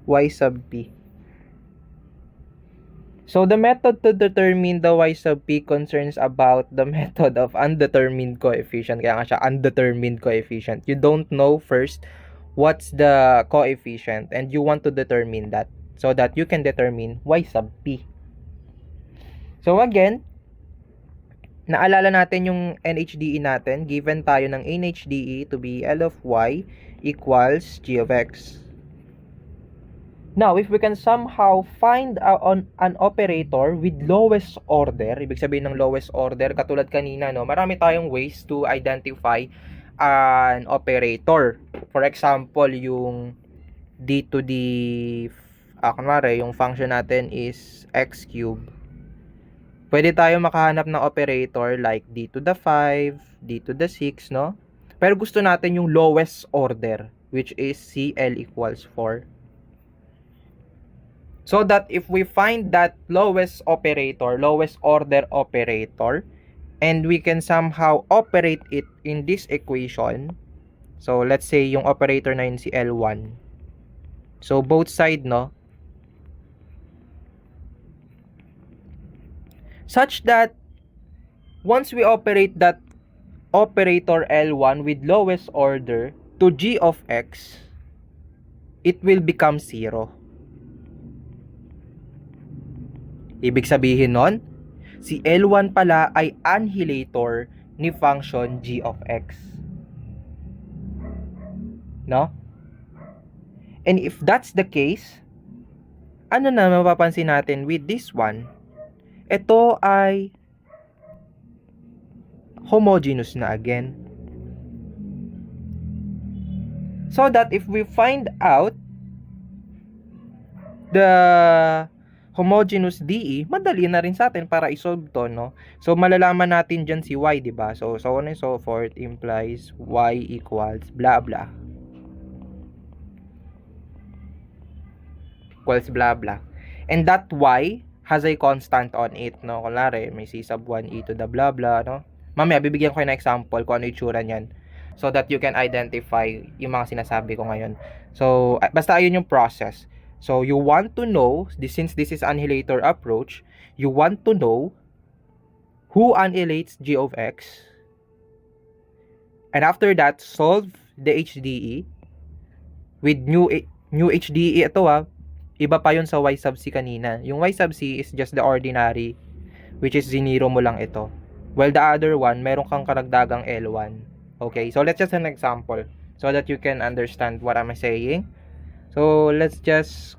y sub p. So, the method to determine the y sub p concerns about the method of undetermined coefficient. Kaya nga siya undetermined coefficient. You don't know first what's the coefficient and you want to determine that so that you can determine y sub p. So, again, naalala natin yung NHDE natin. Given tayo ng NHDE to be L of y equals g of x. Now, if we can somehow find an operator with lowest order, ibig sabihin ng lowest order, katulad kanina, no, marami tayong ways to identify an operator. For example, yung d to the, kunwari, yung function natin is x cube. Pwede tayo makahanap ng operator like d to the 5, d to the 6, no? Pero gusto natin yung lowest order, which is CL equals 4. So that if we find that lowest operator, lowest order operator, and we can somehow operate it in this equation, so let's say yung operator na yun si L1. So both side, no? Such that once we operate that operator L1 with lowest order to g of x, it will become 0. Ibig sabihin nun, si L1 pala ay annihilator ni function g of x. No? And if that's the case, ano na mapapansin natin with this one? Ito ay homogeneous na again. So that if we find out the homogeneous DE, madali na rin sa atin para isolve to, no? So, malalaman natin dyan si y, di ba? So on and so forth implies y equals blah blah. Equals blah blah. And that y has a constant on it, no? Kunwari, may c sub 1 e to the blah blah, no? Mamaya, bibigyan ko kayo ng example kung ano yung itsura niyan. so that you can identify yung mga sinasabi ko ngayon. So, basta ayun yung process. So, you want to know, since this is annihilator approach, you want to know who annihilates g of x. And after that, solve the HDE with new HDE. Ito iba pa yun sa y sub c kanina. Yung y sub c is just the ordinary, which is zinero mo lang ito. While the other one, meron kang karagdagang L1. Okay, so let's just an example so that you can understand what am I saying. So let's just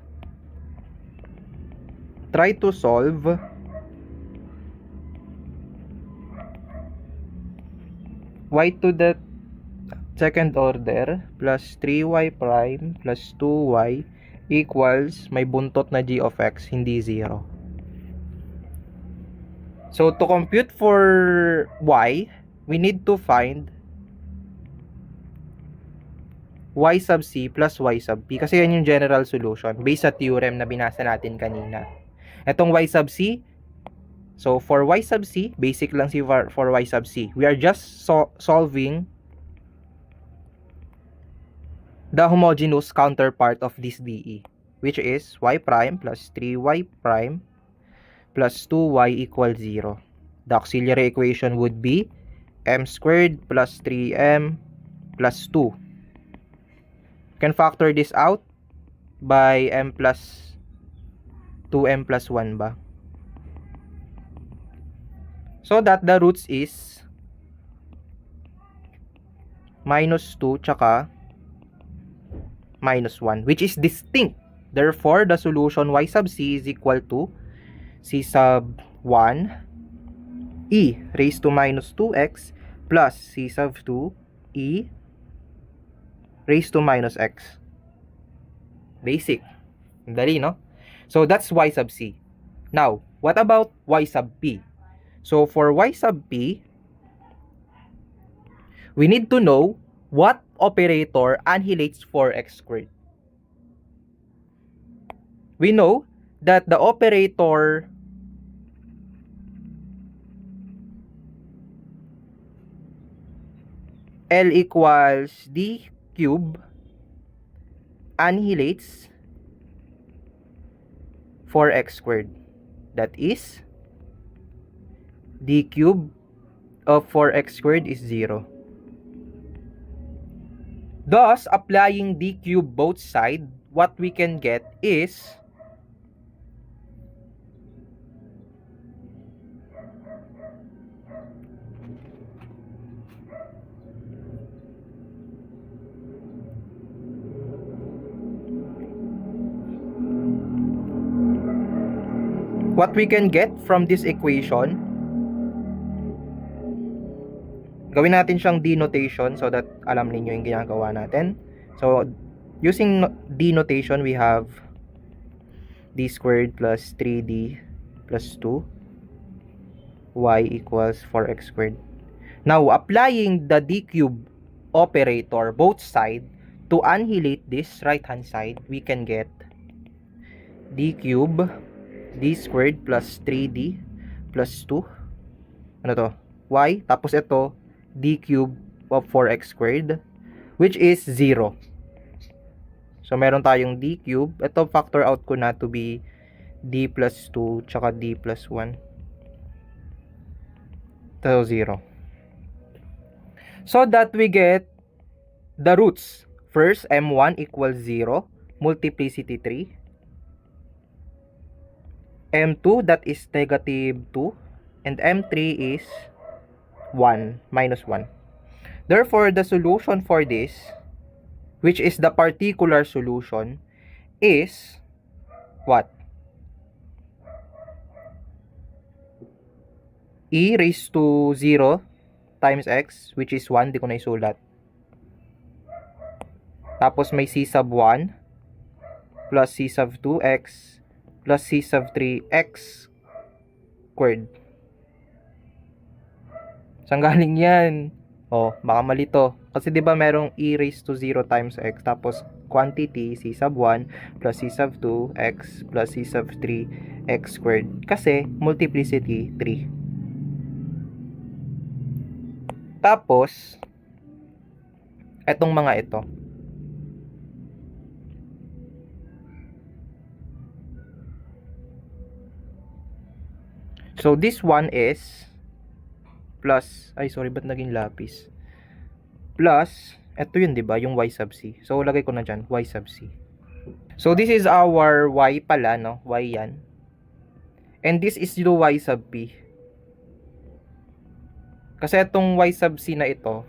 try to solve y to the second order plus 3y prime plus 2y equals may buntot na g of x, hindi 0. So to compute for y, we need to find y sub c plus y sub p kasi yan yung general solution based sa theorem na binasa natin kanina. Etong y sub c, so for y sub c, basic lang si for y sub c. We are just solving the homogeneous counterpart of this DE, which is y prime plus 3y prime plus 2y equals 0. The auxiliary equation would be m squared plus 3m plus 2. You can factor this out by m plus 2m plus 1 ba? So that the roots is minus 2 tsaka minus 1, which is distinct. Therefore, the solution y sub c is equal to c sub 1 e raised to minus 2x plus c sub 2 e raised to minus x. Basic. Dali, no? So, that's y sub c. Now, what about y sub p? So, for y sub p, we need to know what operator annihilates 4x squared. We know that the operator L equals d cube annihilates 4x squared. That is, d cube of 4x squared is 0. Thus, applying d cube both sides, what we can get is what we can get from this equation. Gawin natin siyang d notation so that alam niyo yung ginagawa natin. So, using d notation, we have d squared plus 3d plus 2 y equals 4x squared. Now, applying the d cube operator both sides to annihilate this right hand side, we can get d cube d squared plus 3d plus 2 ano to? Y, tapos ito d cube of 4x squared, which is 0. So, meron tayong d cube. Ito, factor out ko na to be d plus 2 tsaka d plus 1. So, 0. So, that we get the roots. First, m1 equals 0, multiplicity 3. M2, that is negative 2. And M3 is 1, minus 1. Therefore, the solution for this, which is the particular solution, is what? E raised to 0 times x, which is 1, di ko na isulat. Tapos may c sub 1 plus c sub 2x plus c sub 3x squared. Saan galing yan? Oh, baka mali to. Kasi 'di ba merong e raised to 0 times x tapos quantity c sub 1 plus c sub 2 x plus c sub 3 x squared. Kasi multiplicity 3. Tapos Etong mga ito. So, this one is plus, ay sorry, ba't naging lapis? Plus, eto yun, di ba? Yung y sub c. So, lagay ko na dyan, y sub c. So, this is our y pala, no? Y yan. And this is the y sub p. Kasi itong y sub c na ito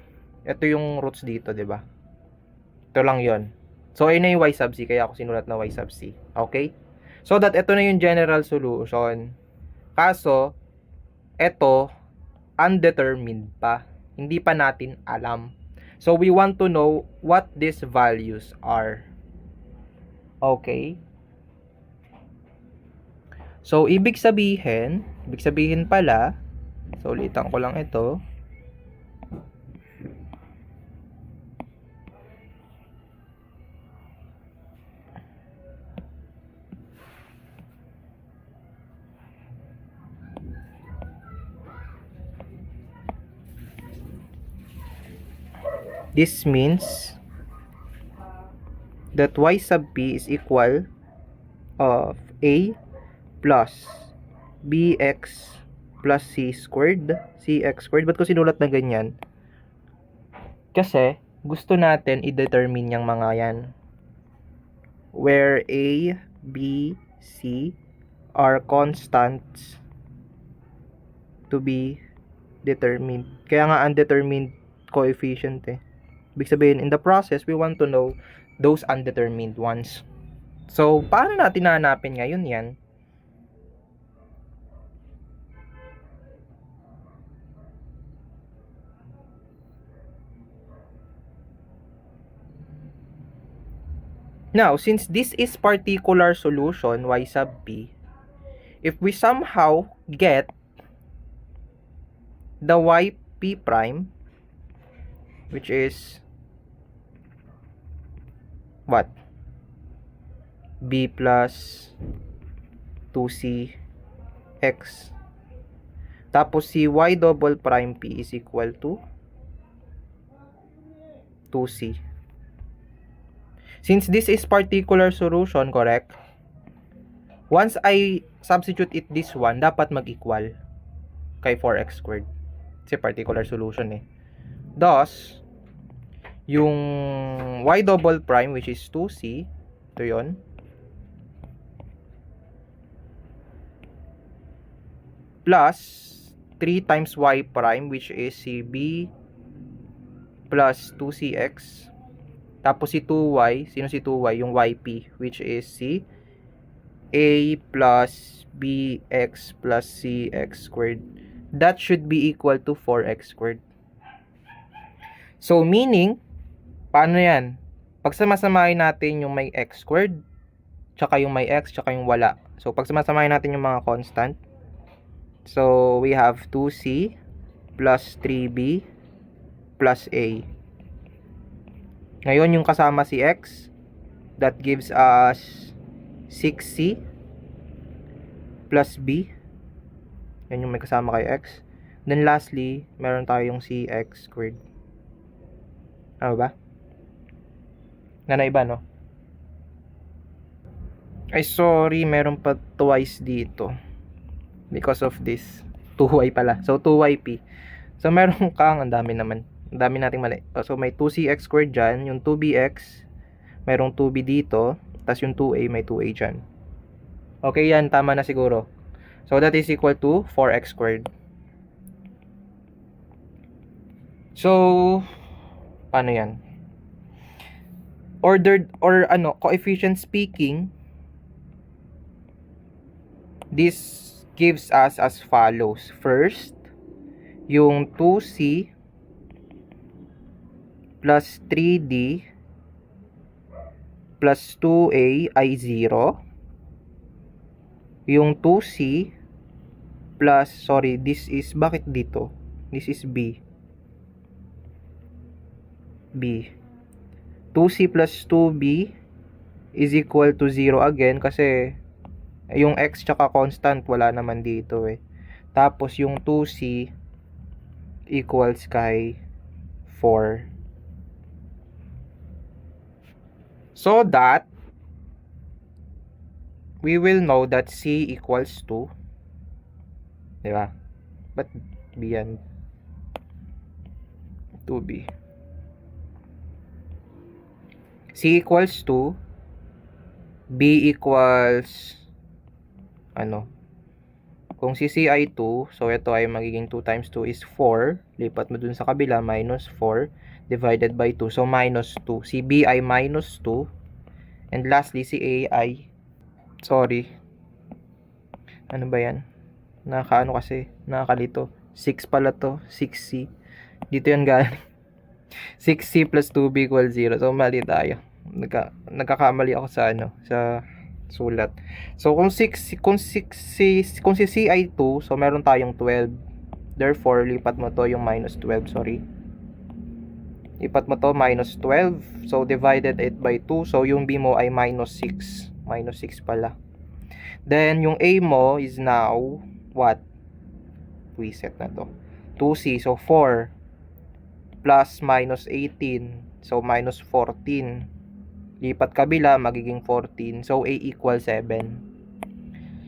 yung roots dito, di ba? Ito lang yon. So, ayun na yung y sub c, kaya ako sinulat na y sub c. Okay? So, that ito na yung general solution. Kaso, ito, undetermined pa. Hindi pa natin alam. So, we want to know what these values are. Okay? So, ibig sabihin pala, so, ulitan ko lang ito. This means that y sub p is equal of a plus bx plus c squared, cx squared. Ba't ko sinulat na ganyan? Kasi gusto natin i-determine yung mga yan. Where a, b, c are constants to be determined. Kaya nga undetermined coefficient eh. Ibig sabihin, in the process, we want to know those undetermined ones. So, paano natin nahanapin ngayon yan? Now, since this is particular solution, y sub p, if we somehow get the yp prime, which is what? B plus 2c x. Tapos si y double prime p is equal to 2c. Since this is particular solution, correct? Once I substitute it this one, dapat mag-equal kay 4x squared. Kasi particular solution eh. Thus, yung y double prime, which is 2c, ito yun, plus 3 times y prime, which is si b plus 2cx, tapos si 2y, sino si 2y? Yung yp, which is si a plus bx plus cx squared. That should be equal to 4x squared. So, meaning, paano yan? Pag samasamahin natin yung may x squared, tsaka yung may x, tsaka yung wala. So, pag samasamahin natin yung mga constant, so, we have 2c plus 3b plus a. Ngayon, yung kasama si x, that gives us 6c plus b. Yan yung may kasama kay x. Then, lastly, meron tayong cx squared. Ano ba? Na iba, no? Ay, sorry, meron pa twice dito. Because of this. 2y pala. So, 2yp. So, meron kang, ang dami naman. Ang dami nating mali. So, may 2cx squared dyan. Yung 2bx, merong 2b dito. Tapos yung 2a, may 2a dyan. Okay, yan. Tama na siguro. So, that is equal to 4x squared. So, paano yan? Ordered, or coefficient speaking, this gives us as follows. First, yung 2c plus 3d plus 2a ay 0. Yung 2c plus, sorry, this is, bakit dito? This is b. 2c plus 2b is equal to 0 again kasi yung x tsaka constant wala naman dito eh. Tapos yung 2c equals kay 4. So that we will know that C equals to, di ba? Ba't B yan? 2B. C equals to, B equals, kung si C ay 2, so ito ay magiging 2 times 2 is 4. Lipat mo dun sa kabila, minus 4 divided by 2. So, minus 2. Si B ay minus 2. And lastly, si A ay, ano ba yan? Nakakalito. 6 pala to. 6C. Dito yan galing. 6C plus 2B equals 0. So, mali tayo. Nagkakamali ako sa sulat. So, kung si C ay 2, so meron tayong 12. Therefore, lipat mo to yung minus 12, Lipat mo to minus 12. So, divided it by 2. So, yung B mo ay minus 6. Minus 6 pala. Then, yung A mo is now, what? Reset na to. 2C. So, 4 plus minus 18. So, minus 14. Lipat kabila, magiging 14. So, A equals 7.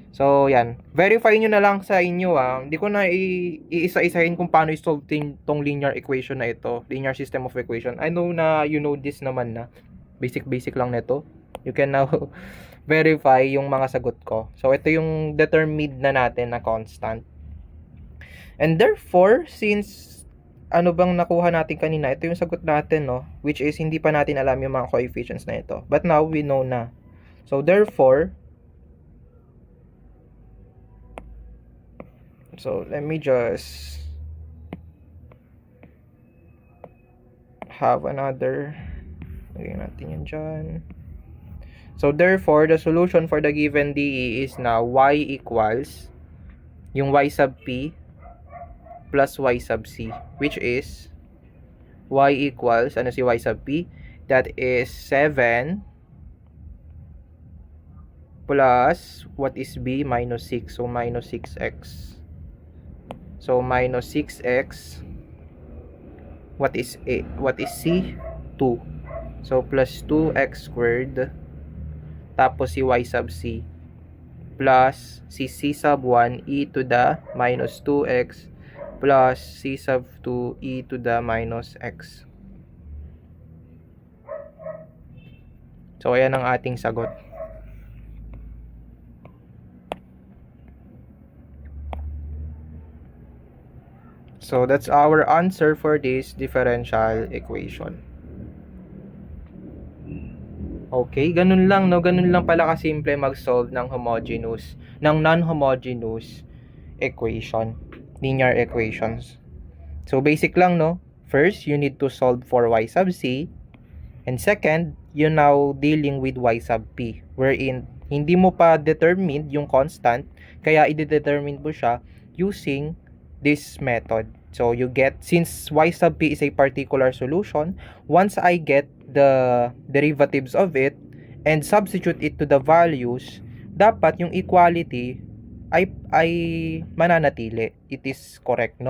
So, yan. Verify nyo na lang sa inyo, Hindi ko na iisa-isahin kung paano i-solve tong linear equation na ito. Linear system of equation. I know na you know this naman na. Basic lang nito. You can now verify yung mga sagot ko. So, ito yung determined na natin na constant. And therefore, since ano bang nakuha natin kanina, ito yung sagot natin, which is hindi pa natin alam yung mga coefficients na ito. But now, we know na. So, therefore, let me just have another, lagyan natin yan dyan. So, therefore, the solution for the given DE is now y equals yung y sub p plus y sub c, which is y equals, si y sub p? That is 7 plus, what is b? Minus 6. So, minus 6x. So, minus 6x. What is a? What is c? 2. So, plus 2x squared. Tapos, si y sub c. Plus, si c sub 1 e to the minus 2x plus c sub 2 e to the minus x. So, ayan ang ating sagot. So, that's our answer for this differential equation. Okay, ganun lang, Ganun lang pala kasimple mag-solve ng non-homogeneous equation. Linear equations. So, basic lang, First, you need to solve for y sub c. And second, you're now dealing with y sub p. Wherein, hindi mo pa determined yung constant. Kaya, i-determine mo siya using this method. So, you get, since y sub p is a particular solution, once I get the derivatives of it and substitute it to the values, dapat yung equality ay mananatili. It is correct,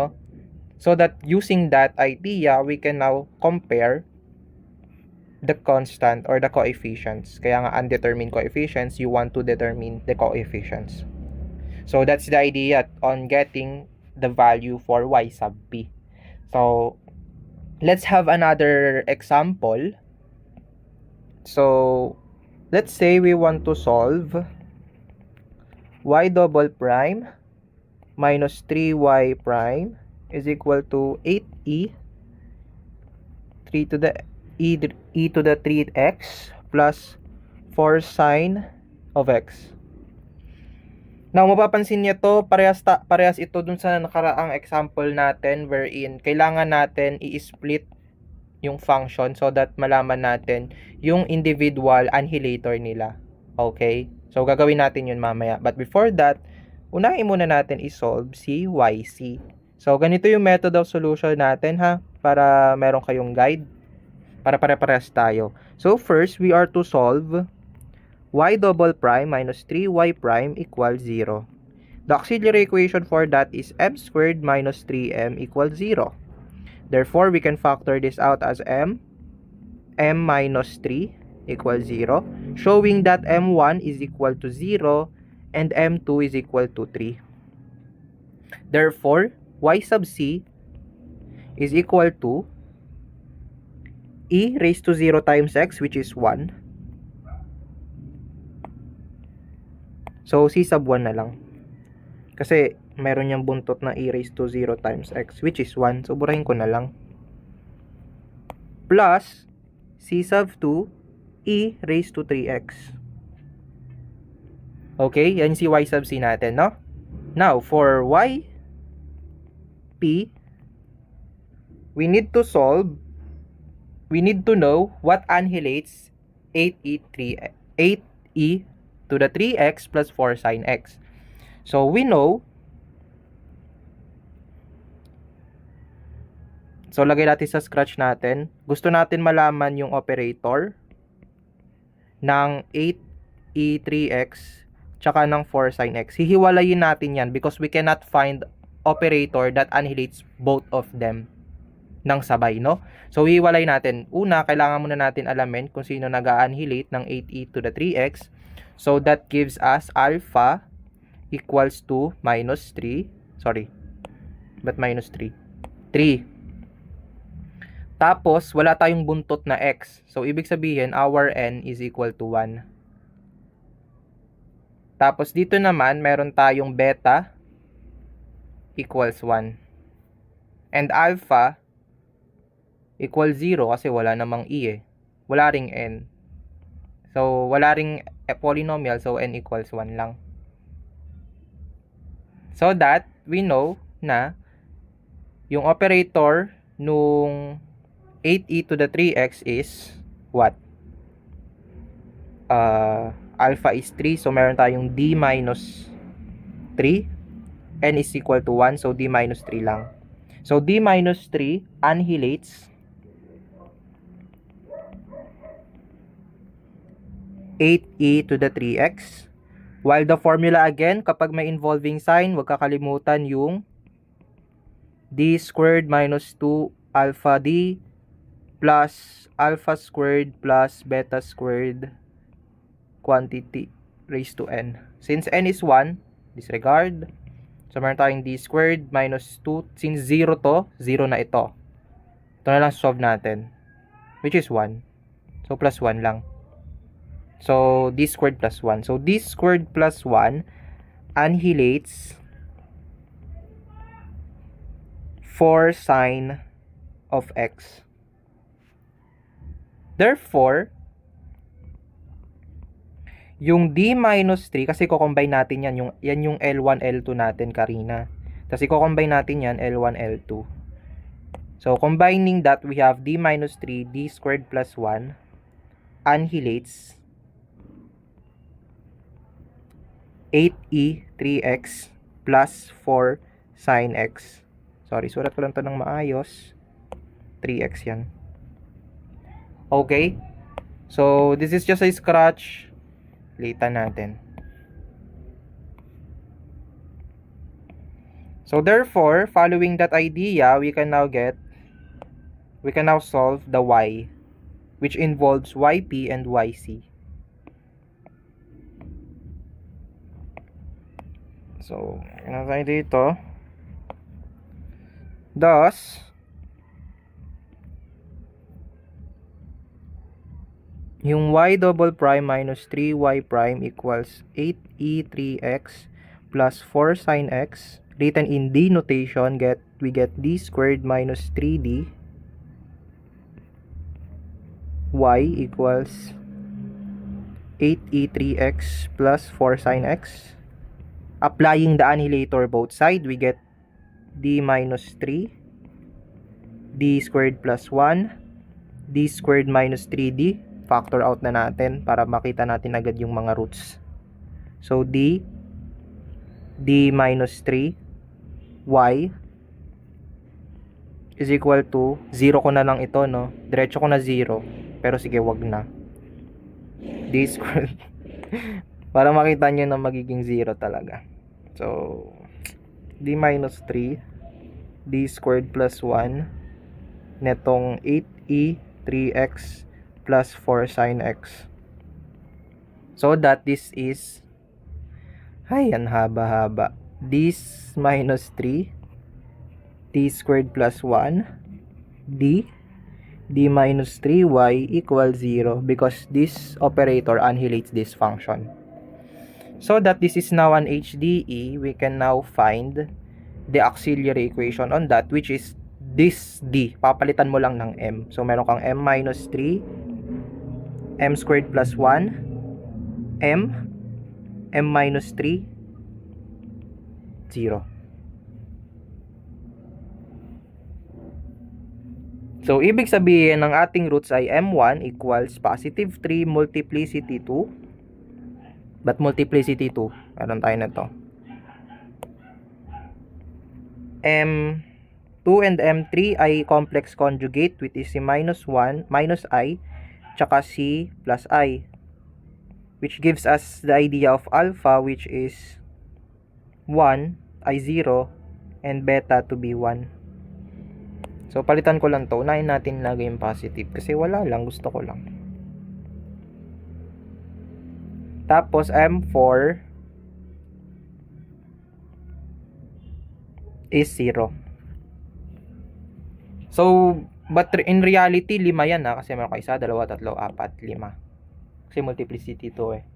So that using that idea, we can now compare the constant or the coefficients. Kaya nga undetermined coefficients, you want to determine the coefficients. So that's the idea on getting the value for y sub p. So let's have another example. So let's say we want to solve y double prime minus 3y prime is equal to 8e 3 to the e to the 3x plus 4 sine of x. Now, mapapansin niyo to, parehas ito dun sa nakaraang example natin wherein kailangan natin i-split yung function so that malaman natin yung individual annihilator nila. Okay? So, gagawin natin yun mamaya. But before that, unahin muna natin i-solve si YC. So, ganito yung method of solution natin, para meron kayong guide. Para pare-parehas tayo. So, first, we are to solve y double prime minus 3y prime equals 0. The auxiliary equation for that is m squared minus 3m equals 0. Therefore, we can factor this out as m minus 3 equals 0, showing that m1 is equal to 0 and m2 is equal to 3. Therefore, y sub c is equal to e raised to 0 times x, which is 1. So, c sub 1 na lang. Kasi, meron niyang buntot na e raised to 0 times x, which is 1. So, burahin ko na lang. Plus, c sub 2, e raised to 3x. Okay, yan si y sub c natin, no? Now, for y p, we need to know what annihilates 8e to the 3x plus 4 sine x. So, we know, so lagay natin sa scratch natin, gusto natin malaman yung operator ng 8e3x tsaka ng 4 sine x. Hihiwalayin natin yan because we cannot find operator that annihilates both of them ng sabay, no? So, hihiwalay natin. Una, kailangan muna natin alamin kung sino nag-annihilate ng 8e to the 3x. So, that gives us alpha equals to minus 3. Sorry. But minus 3? 3. Tapos, wala tayong buntot na x. So, ibig sabihin, our n is equal to 1. Tapos, dito naman, meron tayong beta equals 1. And alpha equals 0 kasi wala namang e eh. Wala ring n. So, wala ring polynomial. So, n equals 1 lang. So that, we know na yung operator nung 8e to the 3x is what? Alpha is 3. So, meron tayong d minus 3. N is equal to 1. So, d minus 3 lang. So, d minus 3 annihilates 8e to the 3x. While the formula again, kapag may involving sign, huwag kakalimutan yung d squared minus 2 alpha d plus alpha squared plus beta squared quantity raised to n. Since n is 1, disregard. So, meron tayong d squared minus 2. Since 0 to, 0 na ito. Ito na lang solve natin. Which is 1. So, plus 1 lang. So, d squared plus 1. So, d squared plus 1 annihilates 4 sine of x. Therefore, yung d minus 3, kasi ko-combine natin yan, yan yung L1, L2 natin karina. Kasi ko-combine natin yan, L1, L2. So, combining that, we have d minus 3, d squared plus 1 annihilates 8e 3x plus 4 sine x. Sorry, surat ko lang ito ng maayos. 3x yan. Okay? So, this is just a scratch. Litan natin. So, therefore, following that idea, we can now solve the y, which involves yp and yc. So, ano tayo dito? Thus, yung y double prime minus 3y prime equals 8e3x plus 4 sine x. Written in d notation, we get d squared minus 3d y equals 8e3x plus 4 sine x. Applying the annihilator both side, we get d minus 3, d squared plus 1, d squared minus 3d. Factor out na natin para makita natin agad yung mga roots. So, d minus 3, y is equal to 0 ko na lang ito, no? Diretso ko na 0. Pero sige, wag na. D squared. Para makita nyo na magiging 0 talaga. So, d minus 3, d squared plus 1, netong 8e 3x plus 4 sine x. So that this is, ay, ang haba-haba. This minus 3, t squared plus 1, d minus 3y equals 0 because this operator annihilates this function. So that this is now an HDE, we can now find the auxiliary equation on that, which is this d. Papalitan mo lang ng m. So meron kang m minus 3, m squared plus 1, m minus 3, 0. So, ibig sabihin ng ating roots ay m1 equals positive 3 multiplicity 2. But multiplicity 2, meron tayo na to. M2 and M3 ay complex conjugate, which is si minus 1, minus I, tsaka C plus I. Which gives us the idea of alpha, which is 1 ay 0 and beta to be 1. So, palitan ko lang to. Unahin natin lagay yung positive. Kasi wala lang. Gusto ko lang. Tapos, M4 is 0. So, but in reality, 5 yan ha. Kasi meron ka 1, 2, 3, 4, 5. Kasi multiplicity to eh.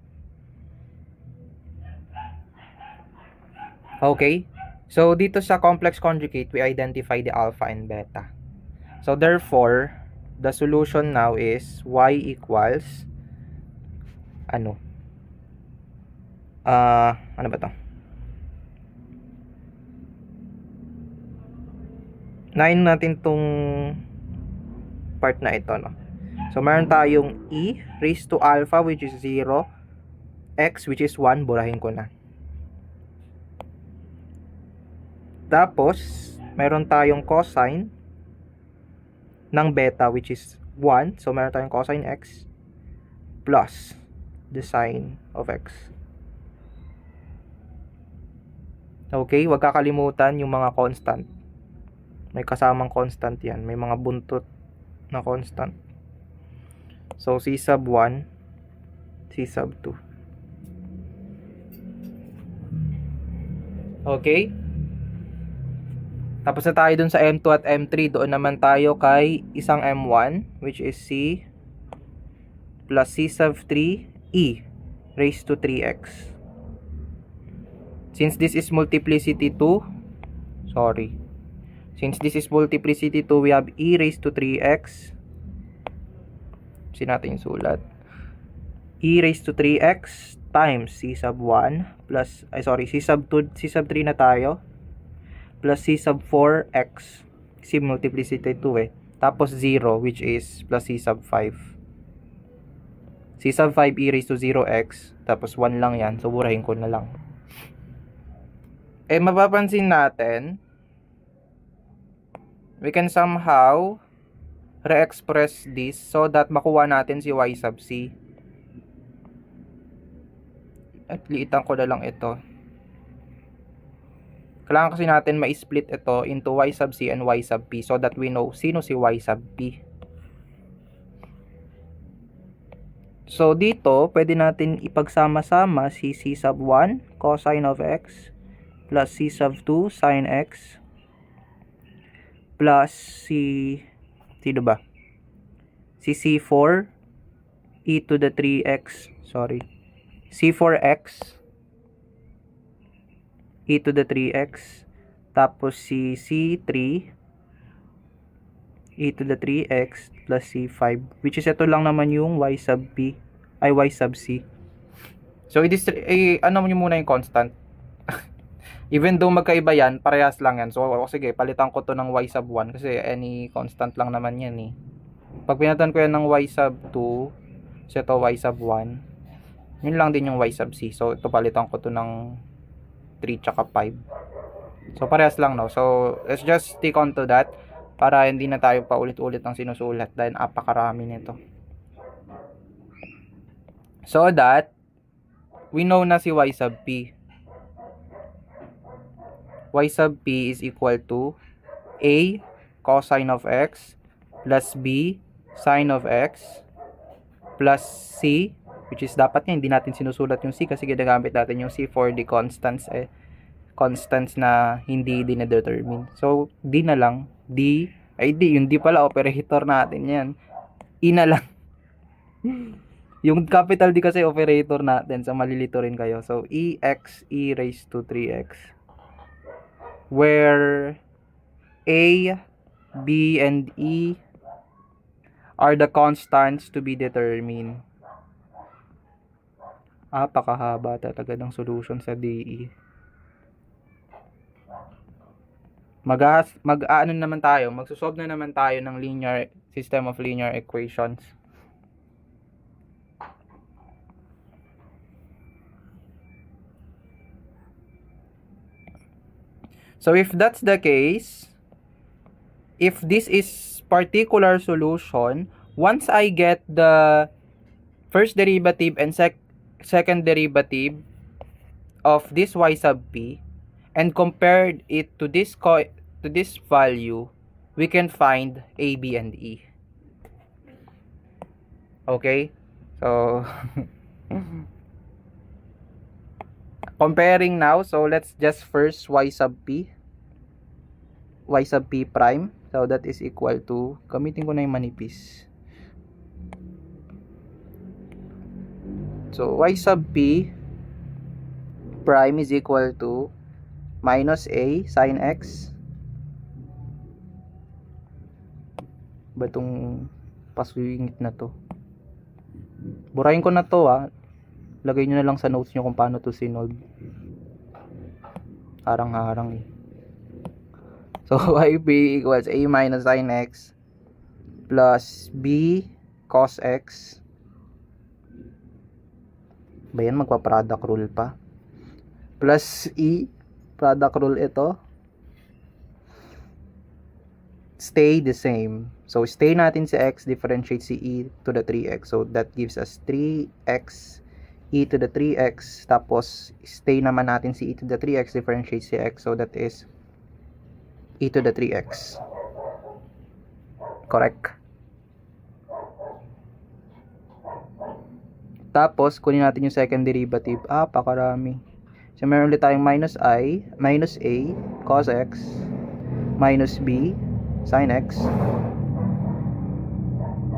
Okay. So, dito sa complex conjugate, we identify the alpha and beta. So, therefore, the solution now is y equals, ano ba to? 9 natin tong part na ito, no? So, meron tayong e raised to alpha, which is 0, x, which is 1, burahin ko na. Tapos, meron tayong cosine ng beta, which is 1. So, meron tayong cosine x plus the sine of x. Okay, huwag kakalimutan yung mga constant. May kasamang constant yan. May mga buntot na constant. So, c sub 1, c sub 2. Okay? Tapos na tayo dun sa M2 at M3. Doon naman tayo kay isang M1, which is C plus C sub 3 E raised to 3x. Since this is multiplicity 2, Since this is multiplicity 2, we have E raised to 3x. Sin natin yung sulat. E raised to 3x times C sub 1 plus, C sub 2, C sub 3 na tayo. Plus C sub 4x. Kasi multiplicity 2 eh. Tapos 0, which is plus C sub 5. C sub 5 e raised to 0x. Tapos 1 lang yan. So, burahin ko na lang. Eh, mapapansin natin, we can somehow re-express this so that makuha natin si y sub c. At liitan ko na lang ito. Kailangan kasi natin ma-split ito into y sub c and y sub p so that we know sino si y sub p. So, dito, pwede natin ipagsama-sama si c sub 1 cosine of x plus c sub 2 sine x plus si c4 e to the 3x, c4x e to the 3x, tapos si c3 e to the 3x plus c5, which is ito lang naman yung y sub p ay y sub c. So ano mo muna yung constant. Even though magkaiba yan, parehas lang yan. So sige, palitan ko to ng y sub 1 kasi any constant lang naman yan eh. Pag pinatan ko yan ng y sub 2, so ito y sub 1, yun lang din yung y sub c. So ito palitan ko to ng 3 tsaka 5. So parehas lang, no? So let's just stick on to that para hindi na tayo pa ulit-ulit ng sinusulat dahil apakarami nito. So that we know na si y sub p. Y sub p is equal to a cosine of x plus b sine of x plus C, which is dapat nga hindi natin sinusulat yung C kasi ginagamit natin yung C for the constants constants na hindi dine-determine. So, D na lang. D, yung D pala, operator natin yan. E na lang. Yung capital D kasi operator natin, so malilito rin kayo. So, EX, E raised to 3X. Where A, B, and E are the constants to be determined. Pakahaba talaga ng solution sa DE. Mag-ano naman tayo, magsosolve na naman tayo ng linear system of linear equations. So if that's the case, if this is particular solution, once I get the first derivative and second derivative of this y sub p and compared it to this value, we can find A, B, and E. Okay? So, comparing now, so let's just first y sub p prime. So, that is equal to, gamitin ko na yung manipis. So, y sub p prime is equal to minus A sin X. Ba itong paswingit na to? Burahin ko na to Lagay nyo na lang sa notes nyo kung paano to sinolve. Harang-harang eh. So, YB equals A minus sin X plus B cos X. Ba yan, magpa-product rule pa. Plus E, product rule ito. Stay the same. So, stay natin si X, differentiate si E to the 3X. So, that gives us 3X E to the 3X. Tapos, stay naman natin si E to the 3X, differentiate si X. So, that is E to the 3X. Correct. Tapos, kunin natin yung second derivative. Pakarami. So, meron ulit tayong minus A cos X minus B sin X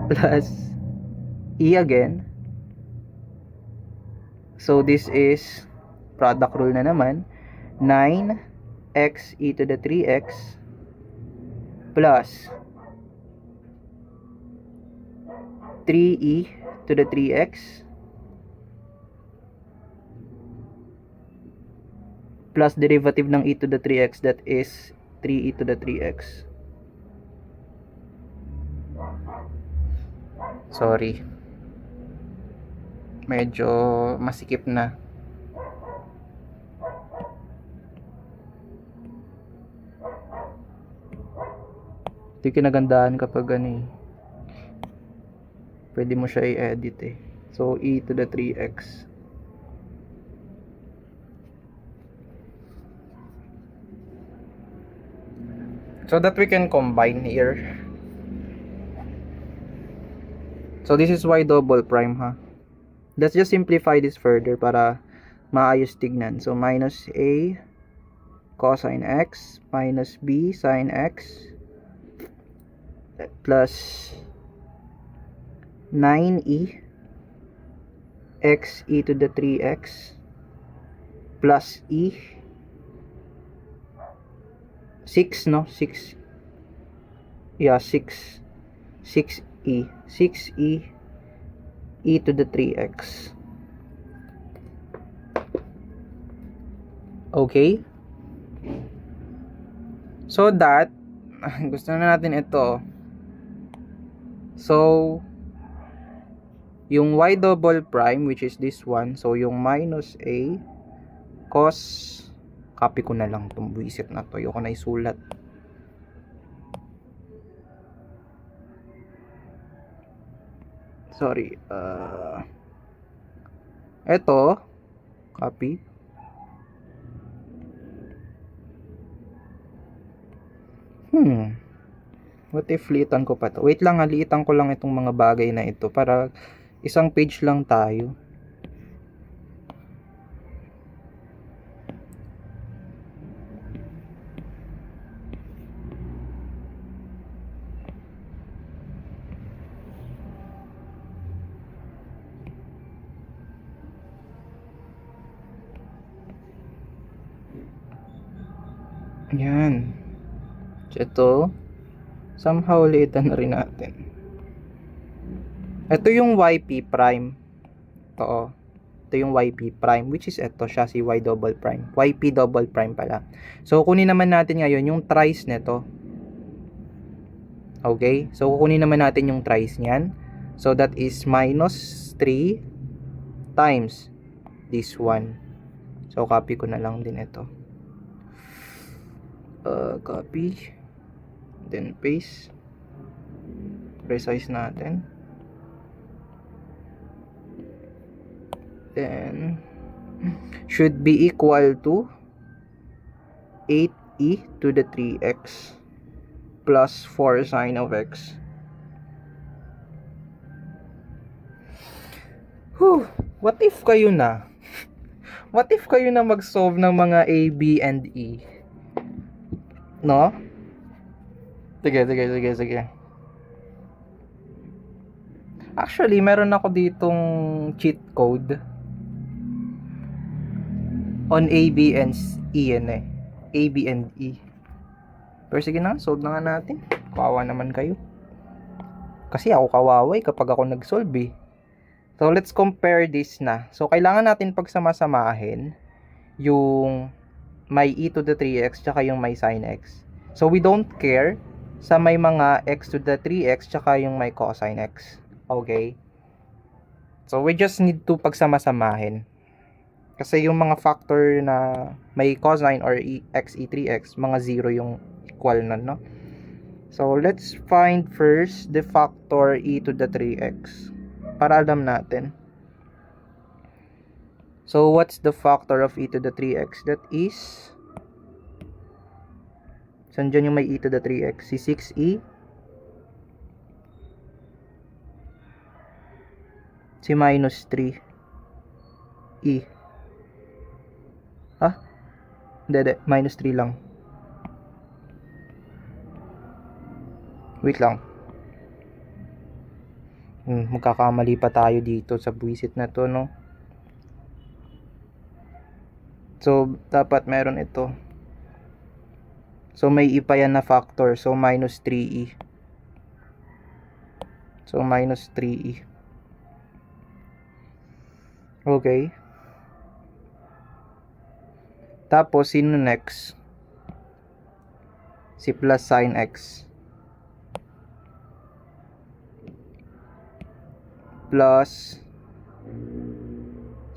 plus E again. So, this is product rule na naman. 9x e to the 3x plus 3e to the 3x plus derivative ng e to the 3x, that is 3e to the 3x. Sorry. Medyo masikip na. Ito yung kinagandahan kapag pwede mo siya i-edit eh. So, e to the 3x. So that we can combine here. So this is y double prime Let's just simplify this further para maayos tignan. So minus a cosine x minus b sin x plus 9e x e to the 3x plus e 6 no 6 yeah 6 6e e to the 3x. Okay, so that gusto na natin ito. So yung y double prime, which is this one, so yung minus a cos, copy ko na lang itong buwisit na to, ayoko na isulat. Sorry, eto copy. What if liitan ko pa to? Wait lang, liitan ko lang itong mga bagay na ito para Isang page lang tayo. Yan. Ito, somehow liitan na rin natin. Ito yung YP prime. Ito, ito yung YP prime, which is ito siya, si Y double prime. YP double prime pala. So, kunin naman natin ngayon yung trice nito. Okay? So, kukunin naman natin yung trice niyan. So, that is minus 3 times this one. So, copy ko na lang din ito. Copy. Then, paste. Resize natin. Then, should be equal to 8e to the 3x plus 4 sine of x. Whew, what if kayo na? What if kayo na mag-solve ng mga A, B, and E? No? Sige. Actually, meron ako ditong cheat code on A, B, and E yan eh. A, B, and E. Pero sige na, solve na nga natin. Kawawa naman kayo. Kasi ako kawaway kapag ako nag-solve eh. So, let's compare this na. So, kailangan natin pagsama-samahin yung may e to the 3x tsaka yung may sin x. So, we don't care sa may mga x to the 3x tsaka yung may cosine x. Okay? So, we just need to pagsama-samahin. Kasi yung mga factor na may cosine or x, e, 3x, mga 0 yung equal na, no? So, let's find first the factor e to the 3x. Para alam natin. So, what's the factor of e to the 3x? That is, saan dyan yung may e to the 3x? Si 6e. Si minus 3. E. Ah? Hindi. Minus 3 lang. Wait lang. Magkakamali pa tayo dito sa buwisit na to, no? So, dapat meron ito. So, may e pa yan na factor. So, minus 3e. So, minus 3e. Okay. Tapos, sino next? Si plus sin x. Plus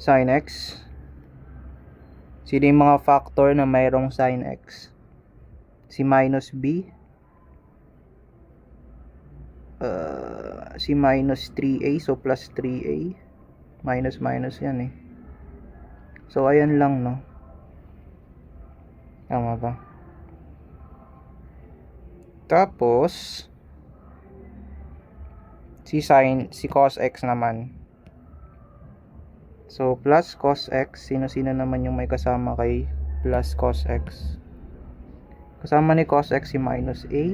sin x. Sino yung mga factor na mayroong sin x? Si minus b. Si minus 3a. So, plus 3a. Minus yan eh. So, ayan lang, no? Tama ba? Tapos, si cos x naman. So, plus cos x. Sino-sino naman yung may kasama kay plus cos x? Kasama ni cos x si minus a.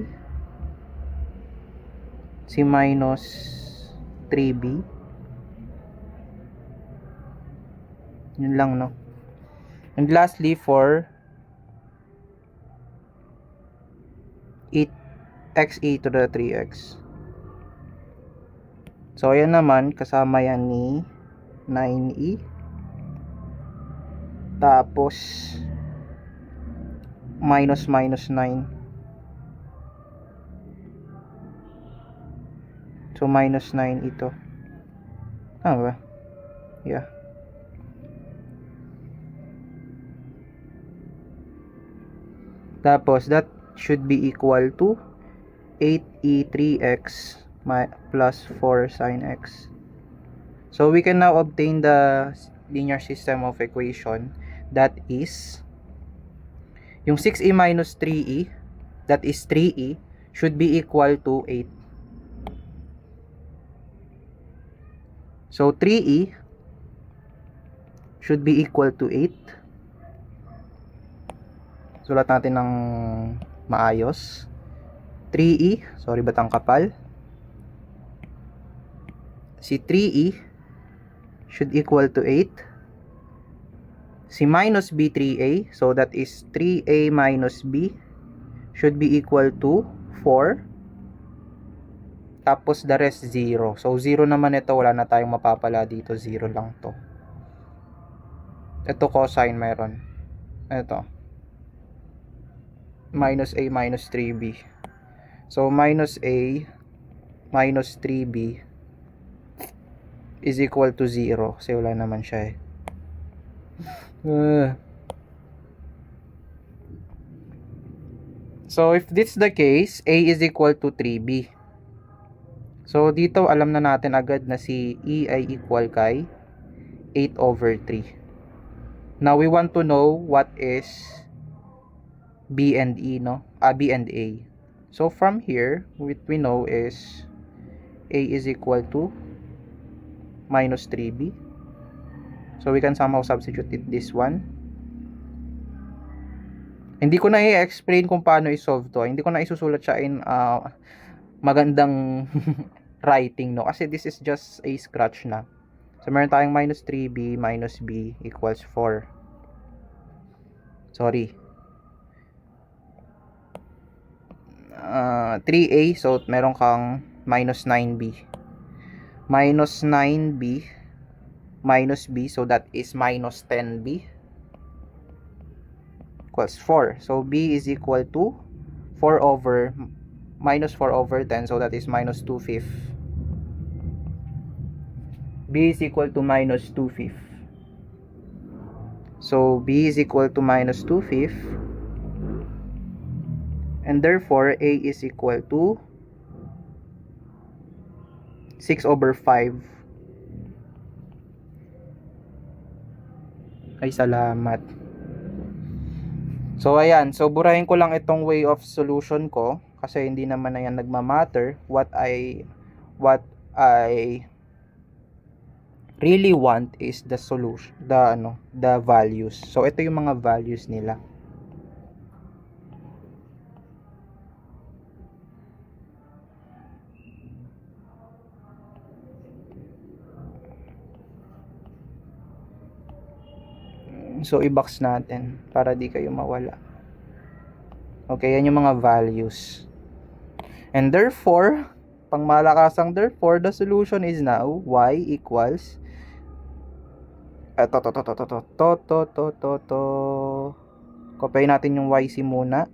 Si minus 3b. Yun lang, no? And lastly, for xe to the 3x. So, ayan naman, kasama yan ni 9e. Tapos, minus 9. So, minus 9 ito. Tama ba? Yeah. Tapos, that should be equal to 8e 3x plus 4 sin x. So, we can now obtain the linear system of equation. That is, yung 6e minus 3e, that is 3e, should be equal to 8. So 3e should be equal to 8. Sulat natin ng maayos. 3e, sorry batang kapal. Si 3e should equal to 8. Si minus b 3a, so that is 3a minus b should be equal to 4. Tapos the rest 0. So 0 naman ito, wala na tayong mapapala dito, 0 lang to. Ito cosine meron. Ito. Minus a minus 3b. So minus a minus 3b is equal to 0. Kasi wala naman siya eh. So if this is the case, a is equal to 3b. So dito alam na natin agad na si e ay equal kay 8 over 3. Now we want to know what is b and e, no? B and a. So from here, what we know is a is equal to minus 3b. So we can somehow substitute it this one. Hindi ko na i-explain kung paano i-solve to. Hindi ko na isusulat siya in magandang writing, no? Kasi this is just a scratch na. So meron tayong minus 3b minus b equals 4. Sorry. 3a, so meron kang minus 9b. Minus 9b minus b, so that is minus 10b equals 4. So b is equal to 4 over minus 4 over 10, so that is minus 2/5. B is equal to minus 2/5. So b is equal to minus 2/5, and therefore a is equal to 6 over 5. Ay, salamat. So ayan, so burahin ko lang itong way of solution ko kasi hindi naman na yan nagmamatter. What I really want is the solution, the values. So ito yung mga values nila. So i-box natin para di kayo mawala. Okay, yan yung mga values. And therefore, pang malakasang therefore, the solution is now y equals Copy natin yung yc muna.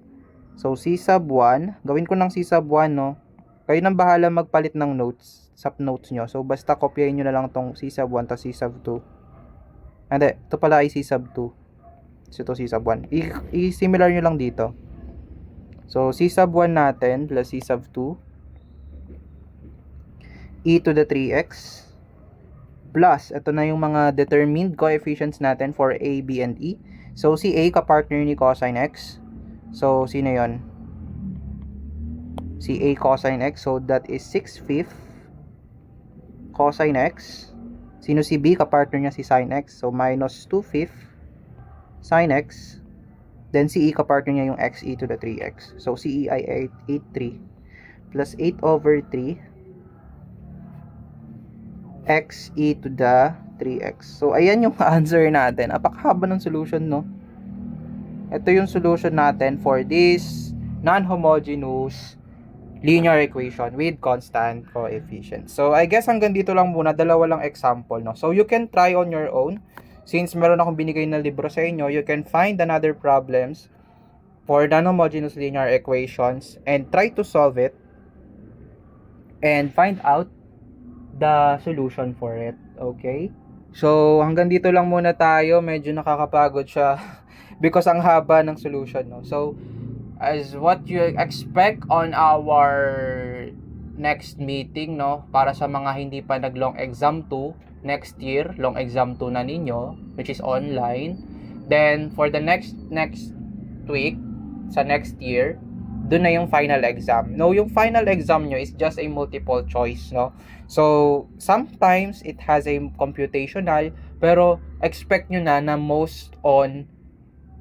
So c sub 1, gawin ko ng c sub 1, no. Kayo nang bahala magpalit ng notes, sub notes nyo. So basta kopyahin nyo na lang tong c sub 1 tas c sub 2. Hindi, ito pala ay c sub 2. So ito c sub 1. I-similar nyo lang dito. So c sub 1 natin plus c sub 2 e to the 3x plus, ito na yung mga determined coefficients natin for a, b, and e. So si a kapartner ni cosine x. So sino yon? Si a cosine x. So that is 6/5 cosine x. Sino si b? Kapartner niya si sin x. So minus 2/5 sin x. Then si e kapartner niya yung x e to the 3x. So si e ay 8/3 plus 8 over 3 x e to the 3x. So ayan yung answer natin. Napakahaba ng solution, no? Ito yung solution natin for this non-homogeneous linear equation with constant coefficient. So I guess hanggang dito lang muna, dalawa lang example, no? So you can try on your own. Since meron akong binigay na libro sa inyo, you can find another problems for non-homogeneous linear equations and try to solve it and find out the solution for it. Okay? So hanggang dito lang muna tayo. Medyo nakakapagod siya because ang haba ng solution, no? So as what you expect on our next meeting, no, para sa mga hindi pa nag long exam 2 next year, long exam 2 na ninyo, which is online. Then for the next week sa next year, doon na yung final exam. No, yung final exam nyo is just a multiple choice, no? So, sometimes it has a computational, pero expect nyo na most on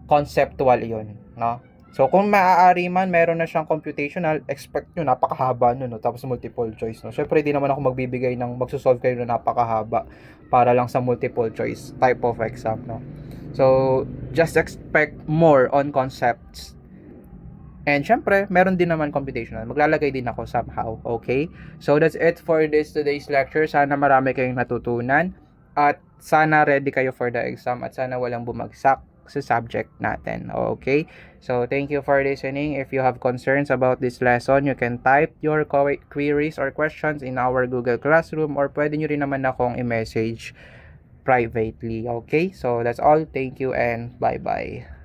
conceptual yun, no? So, kung maaari man, meron na siyang computational, expect nyo, napakahaba nun, no? Tapos multiple choice, no? Syempre, di naman ako magbibigay ng, magsusolve kayo na napakahaba para lang sa multiple choice type of exam, no? So, just expect more on concepts. And syempre, meron din naman computational. Maglalagay din ako somehow, okay? So, that's it for this today's lecture. Sana marami kayong natutunan. At sana ready kayo for the exam. At sana walang bumagsak sa subject natin, okay? So, thank you for listening. If you have concerns about this lesson, you can type your queries or questions in our Google Classroom, or pwede nyo rin naman akong i-message privately, okay? So, that's all. Thank you and bye-bye.